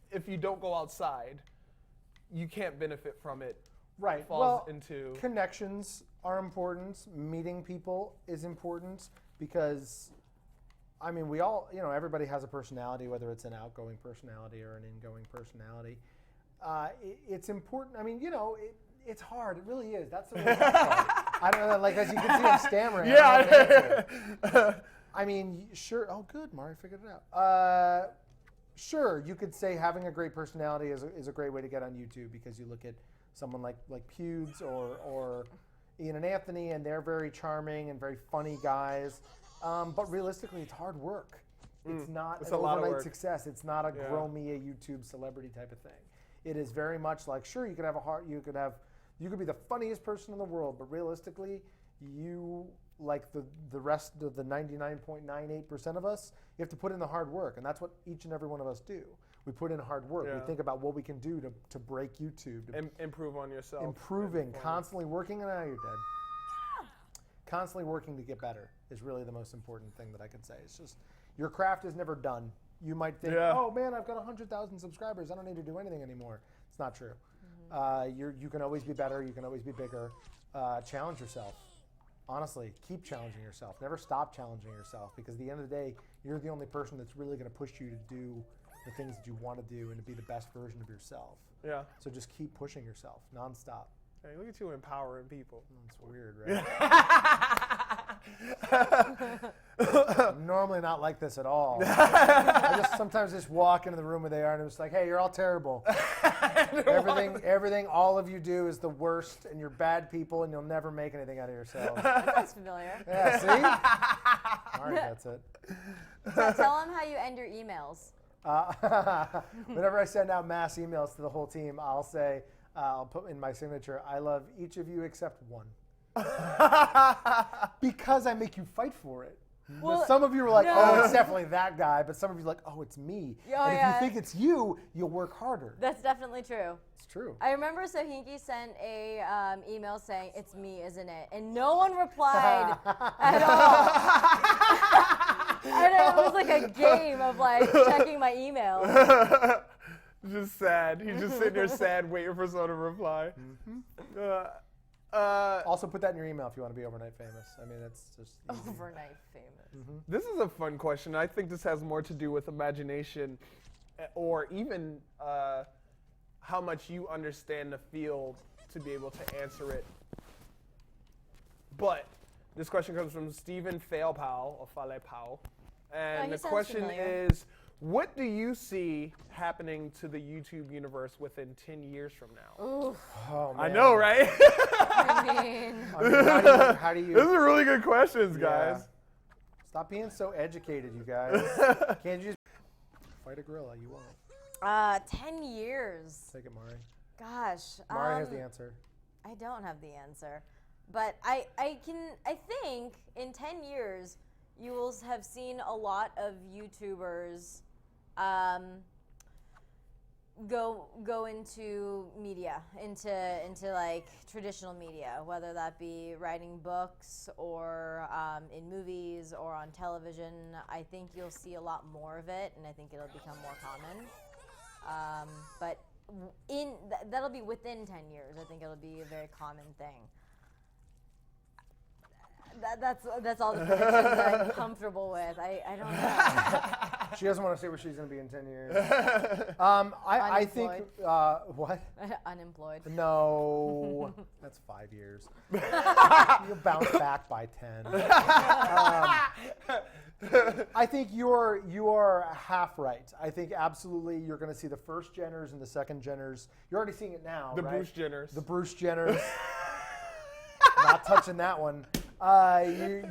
if you don't go outside, you can't benefit from it. Right. Falls into connections are important. Meeting people is important because, I mean, we all, everybody has a personality, whether it's an outgoing personality or an ingoing personality. It's important. I mean, it's hard. It really is. That's the really hard part. I don't know. Like, as you can see, I'm stammering. Yeah. I mean, sure. Oh, good. Mari figured it out. Sure, you could say having a great personality is a great way to get on YouTube because you look at someone like Pewds or Ian and Anthony, and they're very charming and very funny guys. But realistically, it's hard work. It's not an overnight success. It's not a grow me a YouTube celebrity type of thing. It is very much like, sure, you could have you could be the funniest person in the world, but realistically, you, like the rest of the 99.98% of us, you have to put in the hard work, and that's what each and every one of us do. We put in hard work. Yeah. We think about what we can do to break YouTube. Improve on yourself. Improving, constantly working, and now you're dead. Constantly working to get better is really the most important thing that I could say. It's just, your craft is never done. You might think, oh man, I've got 100,000 subscribers. I don't need to do anything anymore. It's not true. You can always be better. You can always be bigger. Challenge yourself. Honestly, keep challenging yourself. Never stop challenging yourself because at the end of the day, you're the only person that's really going to push you to do the things that you want to do and to be the best version of yourself. Yeah. So just keep pushing yourself nonstop. Hey, look at you empowering people. That's weird, right? I'm normally not like this at all. I just sometimes just walk into the room where they are and I'm just like, hey, you're all terrible. Everything all of you do is the worst, and you're bad people, and you'll never make anything out of yourselves. That's familiar. Yeah, see? All right, that's it. So tell them how you end your emails. Whenever I send out mass emails to the whole team, I'll say, I'll put in my signature, I love each of you except one. Because I make you fight for it. Well, some of you are like, no. oh, it's definitely that guy, but some of you are like, oh, it's me. Oh, and if yeah. you think it's you, you'll work harder. That's definitely true. It's true. I remember Sohinki sent a email saying, "It's me, isn't it?" And no one replied at all. And it was like a game of like checking my emails. Just sad. He's just sitting there sad, waiting for someone to reply. Also, put that in your email if you want to be overnight famous. I mean, that's just easy. Overnight famous. This is a fun question. I think this has more to do with imagination or even how much you understand the field to be able to answer it. But this question comes from Stephen Failpow, or Falepau. And the question is, what do you see happening to the YouTube universe within 10 years from now? Oof. Oh, man. I know, right? I mean, how do you? Those are really good questions, guys. Yeah. Stop being so educated, you guys. Can't you just fight a gorilla? You won't. 10 years. Take it, Mari. Gosh. Mari has the answer. I don't have the answer. But I think in 10 years, you will have seen a lot of YouTubers go into media, into like traditional media, whether that be writing books or in movies or on television. I think you'll see a lot more of it, and I think it'll become more common. But that'll be within 10 years. I think it'll be a very common thing. That's all the predictions that I'm comfortable with. I don't know. She doesn't want to say where she's going to be in 10 years. I think, what? Unemployed. No, that's 5 years. You'll bounce back by 10. I think you are half right. I think absolutely you're going to see the first Jenners and the second Jenners. You're already seeing it now, The right? Bruce Jenners. The Bruce Jenners. Not touching that one.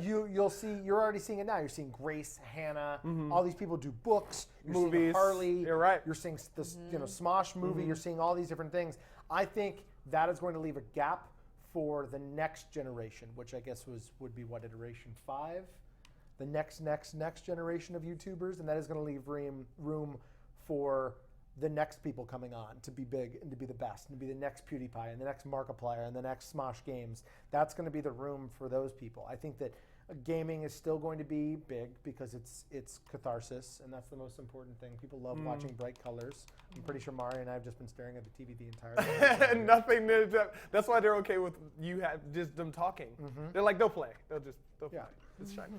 You'll see. You're already seeing it now. You're seeing Grace, Hannah. All these people do books. You're Movies. seeing Harley. You're right. You're seeing this, Smosh movie. You're seeing all these different things. I think that is going to leave a gap for the next generation, which I guess would be what, iteration 5, the next generation of YouTubers, and that is going to leave room for the next people coming on to be big and to be the best and to be the next PewDiePie and the next Markiplier and the next Smosh Games. That's going to be the room for those people. I think that gaming is still going to be big because it's catharsis, and that's the most important thing. People love watching bright colors. I'm pretty sure Mari and I have just been staring at the TV the entire time. Nothing. That's why they're okay with just them talking. They're like, they'll play. They'll play. It's shiny.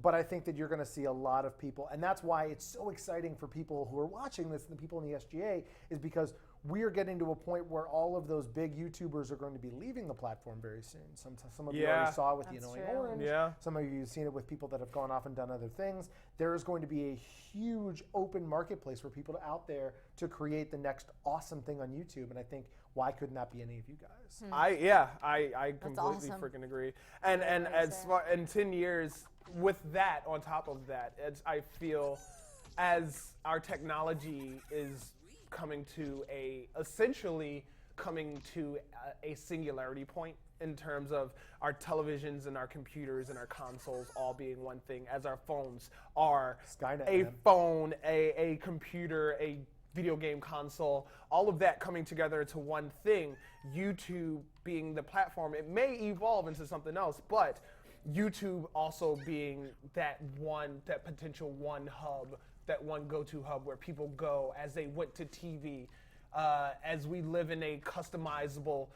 But I think that you're going to see a lot of people, and that's why it's so exciting for people who are watching this and the people in the SGA, is because we are getting to a point where all of those big YouTubers are going to be leaving the platform very soon. Some of you already saw it with The Annoying Orange. Yeah. Some of you have seen it with people that have gone off and done other things. There is going to be a huge open marketplace for people out there to create the next awesome thing on YouTube, and I think, why couldn't that be any of you guys? I completely awesome. freaking agree. And in 10 years, with that, on top of that, I feel as our technology is coming to essentially coming to a singularity point in terms of our televisions and our computers and our consoles all being one thing, as our phones are Skynet, phone, a computer, a video game console, all of that coming together into one thing. YouTube being the platform, it may evolve into something else, but YouTube also being that potential one hub, that one go-to hub where people go as they went to TV, as we live in a customizable,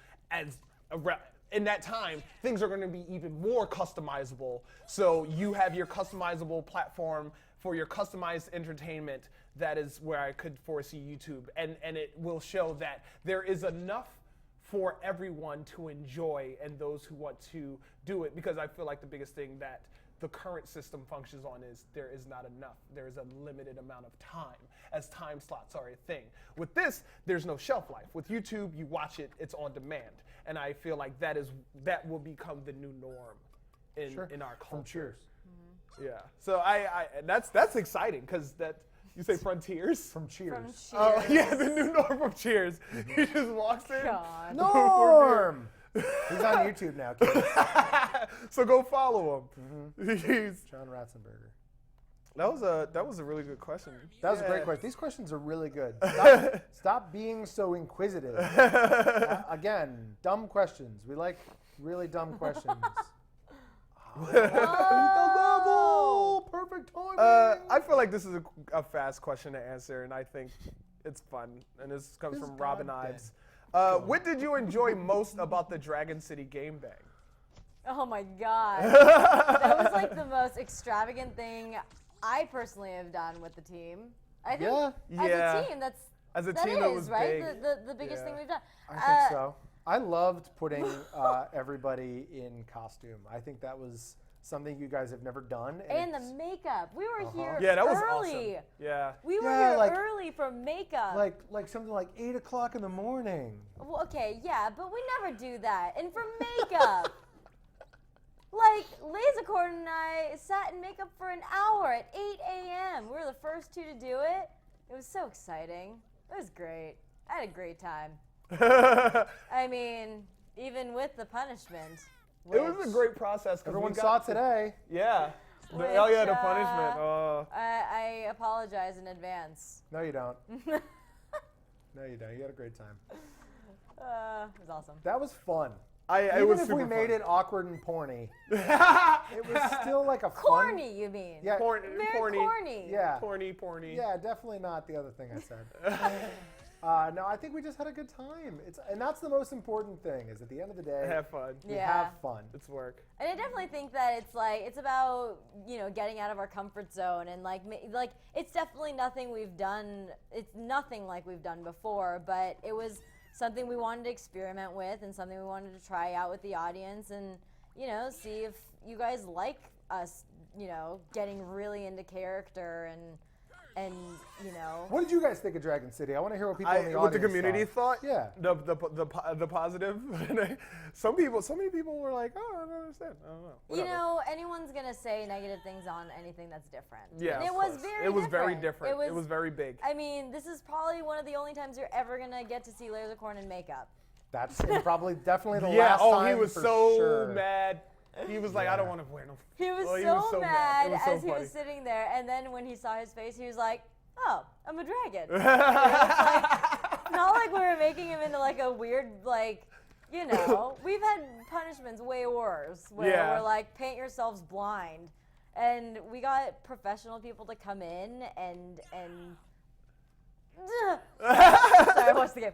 in that time, things are going to be even more customizable. So you have your customizable platform for your customized entertainment. That is where I could foresee YouTube. And it will show that there is enough for everyone to enjoy and those who want to do it. Because I feel like the biggest thing that the current system functions on is there is not enough. There is a limited amount of time, as time slots are a thing. With this, there's no shelf life. With YouTube, you watch it, it's on demand. And I feel like that will become the new norm in our culture. From Cheers. Yeah. So I that's exciting because that you say Frontiers? From Cheers. From Cheers. Oh yeah, the new Norm from Cheers. He just walks in. God. Norm! He's on YouTube now, kids. So go follow him. He's John Ratzenberger. that was a really good question. That was a great question. These questions are really good. Stop being so inquisitive. Again, dumb questions. We like really dumb questions. Oh. Perfect timing. I feel like this is a fast question to answer, and I think it's fun. And this comes from Robin Ives. What did you enjoy most about the Dragon City Game Bang? Oh my God. That was like the most extravagant thing I personally have done with the team. I think as a team, it was big. the biggest thing we've done. I think so. I loved putting everybody in costume. I think that was something you guys have never done. And the makeup. We were here Yeah, that was early. awesome. Yeah. We were here early for makeup. Like something like 8 o'clock in the morning. Well, okay, yeah, but we never do that. And for makeup. Like, Lasercord and I sat in makeup for an hour at 8 a.m. We were the first two to do it. It was so exciting. It was great. I had a great time. I mean, even with the punishment. It was a great process. Everyone saw it today. Yeah. The Which, punishment. I apologize in advance. No, you don't. No, you don't. You had a great time. It was awesome. That was fun. It Even was if super we made fun. it awkward and porny, it was still like a fun. Corny, you mean? Yeah. Very corny. Yeah. Porny. Yeah, definitely not the other thing I said. No, I think we just had a good time. And that's the most important thing. Is at the end of the day, Have fun. we Yeah. have fun. It's work. And I definitely think that it's about, getting out of our comfort zone and like it's definitely nothing we've done. It's nothing like we've done before, but it was something we wanted to experiment with and something we wanted to try out with the audience and, see if you guys like us, getting really into character and What did you guys think of Dragon City? I want to hear what people in the audience What the community thought? Yeah. The positive. Some many people were like, oh, I don't understand. I don't know. Whatever. Anyone's gonna say negative things on anything that's different. Yeah, and it of was course. very It was different. very different. It was very big. I mean, this is probably one of the only times you're ever gonna get to see Lasercorn in makeup. That's probably definitely the Yeah. last Oh, time. he was for so sure. mad. He was like, I don't want to wear no. He was, Oh, so mad It was so as he funny. was sitting there, and then when he saw his face, he was like, "Oh, I'm a dragon." It's not like we were making him into like a weird we've had punishments way worse where we're like, paint yourselves blind, and we got professional people to come in and sorry, I watched the game.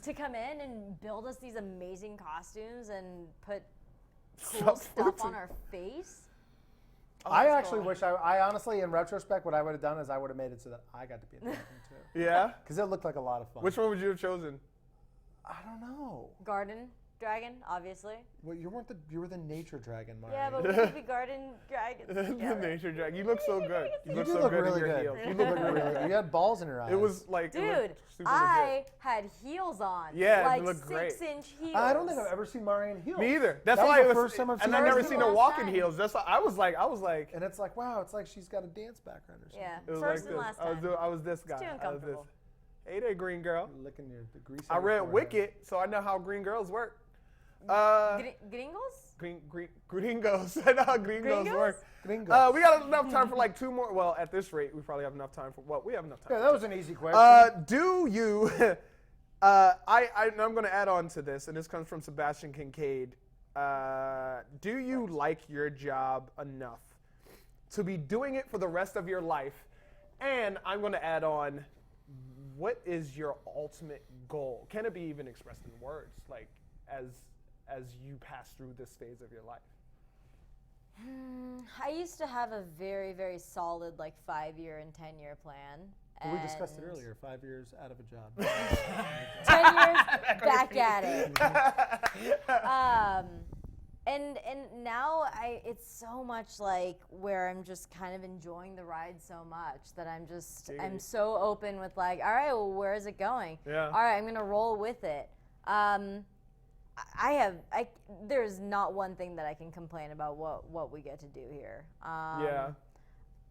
To come in and build us these amazing costumes and put cool stuff on our face. I actually wish I honestly, in retrospect, what I would have done is I would have made it so that I got to be a dragon too. Yeah. Because it looked like a lot of fun. Which one would you have chosen? I don't know. Garden dragon, obviously. Well, you were the nature dragon, Mario. Yeah, but we could be garden dragons The together. nature dragon. You look so good. you look do so look good really in your good. heels. You look really good. You had balls in your eyes. It was like, it Dude, looked super I had heels on. Yeah, like it looked great. 6-inch heels. I don't think I've ever seen Mario in heels. Me either. That's That was why the it was. first time I've seen and I've her never in seen heels. her walk in Time. heels. That's why I was like. And it's like, wow, it's like she's got a dance background or something. Yeah, It was first like and this. last time. I was this guy. too I was this. uncomfortable. Hey there, green girl. You're licking the grease. I on your read forehead. Wicked, so I know how green girls work. Gringos? Gringos. I know how gringos work. Gringos. We got enough time for like 2 more. Well, at this rate, we probably have enough time for. Well, we have enough time. Yeah, that was an easy question. Do you? I'm going to add on to this, and this comes from Sebastian Kincaid. Do you like your job enough to be doing it for the rest of your life? And I'm going to add on, what is your ultimate goal? Can it be even expressed in words, like as you pass through this phase of your life? I used to have a very, very solid 5-year and 10-year plan. We discussed it earlier. 5 years out of a job. 10 years back at it. And now it's so much like where I'm just kind of enjoying the ride so much that I'm so open with like, all right, well, where is it going? Yeah. All right, I'm gonna roll with it. There's not one thing that I can complain about what we get to do here.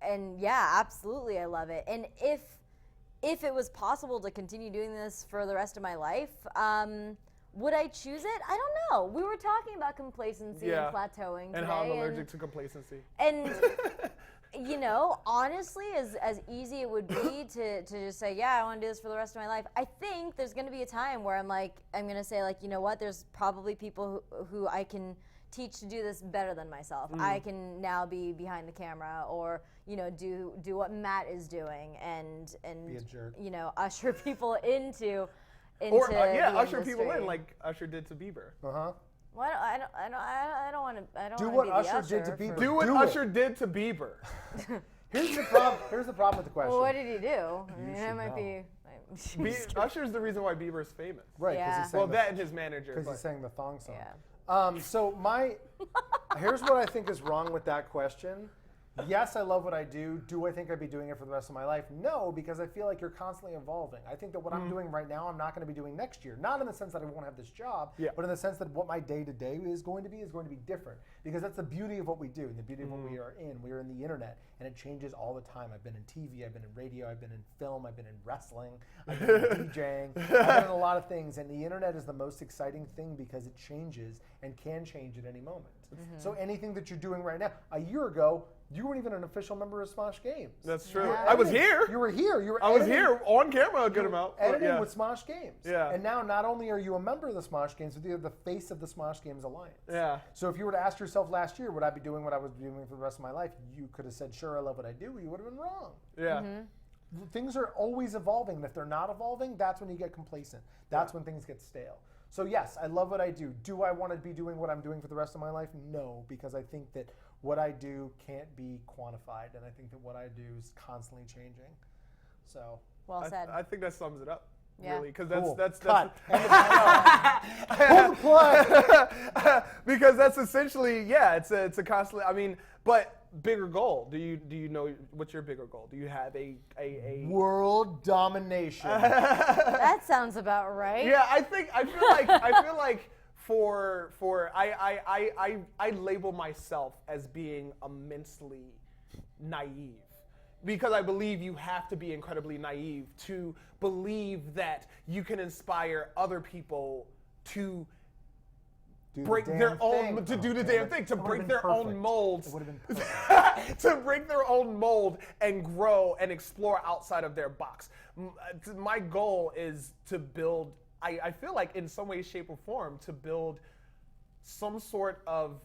And yeah, absolutely, I love it. And if it was possible to continue doing this for the rest of my life, would I choose it? I don't know. We were talking about complacency and plateauing today. And how I'm allergic to complacency. And, you know, honestly, as easy it would be to just say, yeah, I want to do this for the rest of my life, I think there's going to be a time where I'm going to say, like, you know what, there's probably people who I can teach to do this better than myself. I can now be behind the camera or, you know, do what Matt is doing and Be a jerk. you know, usher people into Or the usher industry. people in like Usher did to Bieber. Uh-huh. Well, I don't want to. Do what Usher did to Bieber. Do what Usher did to Bieber. Here's the problem. Here's the problem with the question. Well, what did he do? I mean, that might be. Usher's the reason why Bieber's famous. Right. Yeah. He's saying Well, that and his manager. because he's saying the thong song. Yeah. So here's what I think is wrong with that question. Yes, I love what I do. Do I think I'd be doing it for the rest of my life? No, because I feel like you're constantly evolving. I think that what I'm doing right now, I'm not going to be doing next year. Not in the sense that I won't have this job, but in the sense that what my day-to-day is going to be different. Because that's the beauty of what we do and the beauty of what we are in. We are in the internet, and it changes all the time. I've been in TV, I've been in radio, I've been in film, I've been in wrestling, I've been in DJing, I've been in a lot of things. And the internet is the most exciting thing because it changes and can change at any moment. So anything that you're doing right now, a year ago, you weren't even an official member of Smosh Games. That's true. Yeah. I was here. You were here. You were I was editing- here on camera a good amount. but editing yeah. with Smosh Games. Yeah. And now not only are you a member of the Smosh Games, but you're the face of the Smosh Games Alliance. Yeah. So if you were to ask yourself last year, would I be doing what I was doing for the rest of my life? You could have said, sure, I love what I do. You would have been wrong. Yeah. Things are always evolving. And if they're not evolving, that's when you get complacent. That's when things get stale. So yes, I love what I do. Do I want to be doing what I'm doing for the rest of my life? No, because I think that what I do can't be quantified, and I think that what I do is constantly changing. So Well said. I think that sums it up. Yeah. Really, because cool. that's Cut. Pull the plug. because that's essentially it's a constantly. I mean, but bigger goal. Do you know what's your bigger goal? Do you have a World domination. That sounds about right. Yeah, I feel like I label myself as being immensely naive. Because I believe you have to be incredibly naive to believe that you can inspire other people to break their own, to do the damn thing, to break their own molds, It would have been perfect. to break their own mold and grow and explore outside of their box. My goal is to build, I feel like in some way, shape, or form, to build some sort of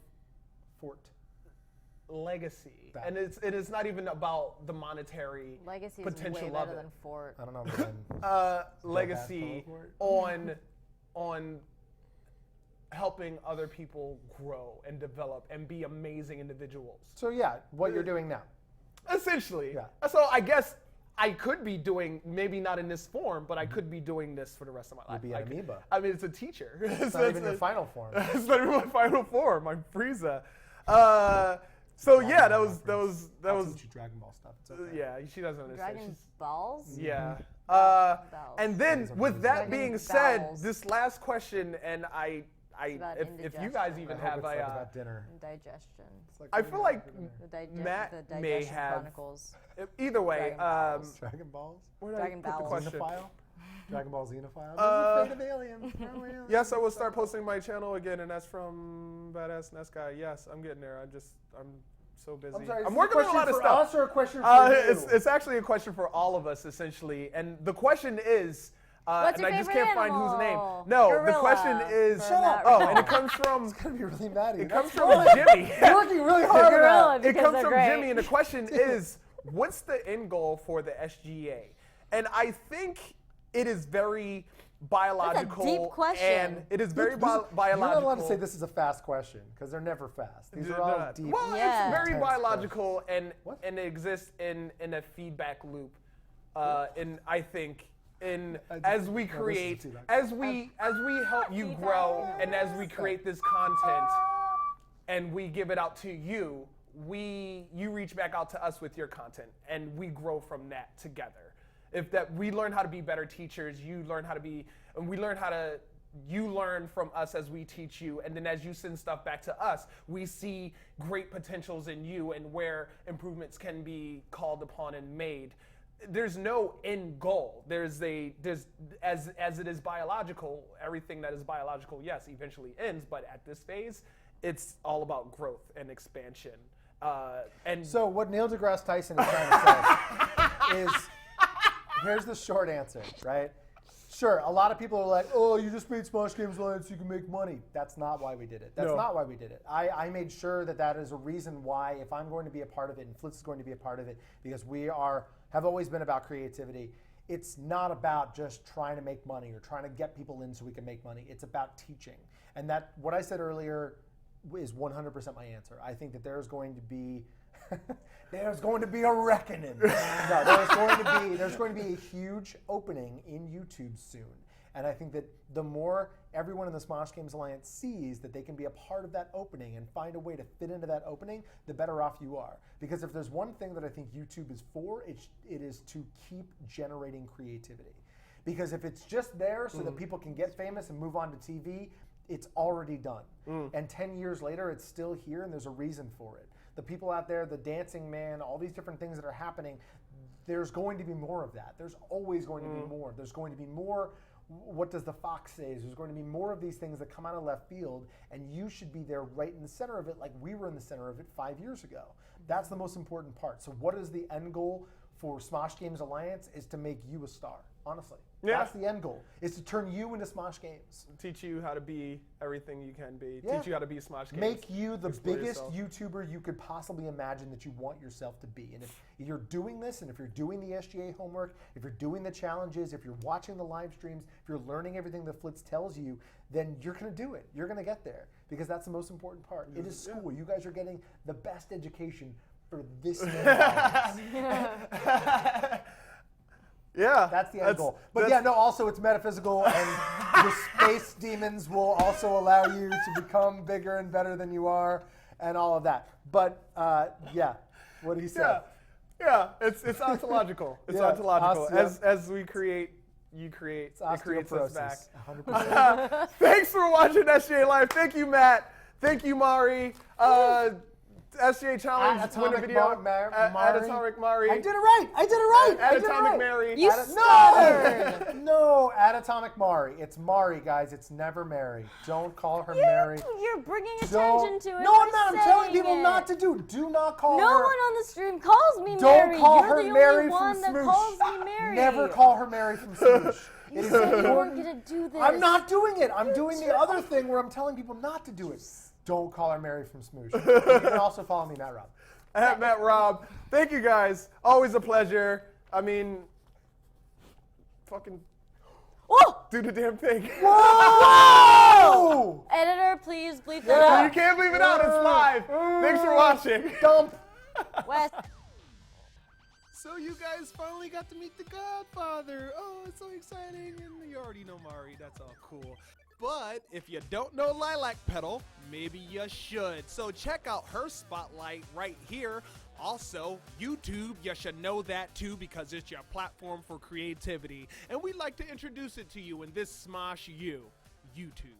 legacy. And it is not even about the monetary Legacy is potential way of better it. than Fort. I don't know. Legacy on helping other people grow and develop and be amazing individuals. So yeah, what you're doing now. Essentially. Yeah. So I guess I could be doing, maybe not in this form, but I could be doing this for the rest of my life. You'd be an amoeba. I mean, it's a teacher. It's not even your final form. It's not even my final form. I'm Frieza. So yeah, that was I'll teach you Dragon Ball stuff. It's okay. yeah. She doesn't understand. Dragon Balls? Yeah. Bells. And then with that Dragon being said, bells. this last question, and about if you guys indigestion. even I hope have it's like a, about dinner. Digestion. It's like I feel like The Matt the may Digestion have. Chronicles. Either way, Dragon Balls. Dragon Balls. where did I Dragon put the Balls. question? Xenophile. Dragon Ball Xenophile. Uh, This is afraid of aliens. No aliens. Yes, I will start posting my channel again, and that's from Badass Nest Guy. Yes, I'm getting there. I'm so busy. I'm sorry. I'm is this working on a lot of for stuff. us or a question for you? It's actually a question for all of us, essentially. And the question is, What's and your I just favorite can't find whose name. animal? No, the Gorilla question is, for Matt and it comes from, I'm gonna be really mad at you. it comes That's from fine. Jimmy. You're working really hard on Gorilla, that. It because comes they're from great. Jimmy, and the question is, what's the end goal for the SGA? And I think it is very biological. deep question. And it is very biological. You're not allowed to say this is a fast question because they're never fast. These are all deep. Well, Yeah. it's very Intense biological What? and it exists in a feedback loop. And I think as we create, feedback. as we help you grow, and as we create this content, and we give it out to you, you reach back out to us with your content, and we grow from that together. If that we learn how to be better teachers, you learn how to be, and you learn from us as we teach you, and then as you send stuff back to us, we see great potentials in you and where improvements can be called upon and made. There's no end goal. There's as it is biological, everything that is biological, yes, eventually ends, but at this phase, it's all about growth and expansion. And So what Neil deGrasse Tyson is trying to say is, here's the short answer, right? Sure, a lot of people are like, oh, you just made Smosh Games Alliance so you can make money. That's not why we did it. That's not why we did it. I made sure that is a reason why, if I'm going to be a part of it, and Flitz is going to be a part of it, because we have always been about creativity. It's not about just trying to make money or trying to get people in so we can make money. It's about teaching. And that, what I said earlier is 100% my answer. I think that there's going to be a reckoning. No, there's going to be a huge opening in YouTube soon. And I think that the more everyone in the Smosh Games Alliance sees that they can be a part of that opening and find a way to fit into that opening, the better off you are. Because if there's one thing that I think YouTube is for, it is to keep generating creativity. Because if it's just there so that people can get famous and move on to TV, it's already done. And 10 years later, it's still here, and there's a reason for it. The people out there, the dancing man, all these different things that are happening, there's going to be more of that. There's always going to be more. There's going to be more, what does the fox say? There's going to be more of these things that come out of left field, and you should be there right in the center of it like we were in the center of it 5 years ago. That's the most important part. So what is the end goal for Smosh Games Alliance is to make you a star, honestly. Yeah. That's the end goal, is to turn you into Smosh Games. Teach you how to be everything you can be. Yeah. Teach you how to be Smosh Games. Make you the Explore biggest yourself. YouTuber you could possibly imagine that you want yourself to be. And if you're doing this, and if you're doing the SGA homework, if you're doing the challenges, if you're watching the live streams, if you're learning everything that Flitz tells you, then you're going to do it. You're going to get there, because that's the most important part. It is school. You guys are getting the best education for this many hours. Yeah. That's the end goal. But also it's metaphysical, and the space demons will also allow you to become bigger and better than you are, and all of that. But what he said. Yeah, it's ontological. It's ontological. As we create, you create. It's it creates us back. 100%. Thanks for watching SGA Live. Thank you, Matt. Thank you, Mari. SGA Challenge winner video. At Atomic Mari. I did it right. At Atomic Mary. You stuttered. No, at Atomic Mari. It's Mari, guys. It's never Mary. Don't call her Mary. You're bringing attention to it. No, I'm not. I'm telling people not to do. Do not call her. No one on the stream calls me Mary. Don't call You're her the Mary only one from that Smoosh. calls me Mary. Never call her Mary from Smoosh. You said you weren't going to do this. I'm not doing it. I'm doing the other thing where I'm telling people not to do it. Don't call her Mary from Smoosh. You can also follow me, Matt Raub. At Matt Raub. Thank you, guys. Always a pleasure. I mean, fucking do the damn thing. Whoa! Editor, please bleep that out. You can't leave it out. It's live. Thanks for watching. Dump. Wes. So you guys finally got to meet the Godfather. Oh, it's so exciting. And you already know Mari. That's all cool. But if you don't know Lilac Petal, maybe you should. So check out her spotlight right here. Also, YouTube, you should know that too, because it's your platform for creativity. And we'd like to introduce it to you in this Smosh U, YouTube.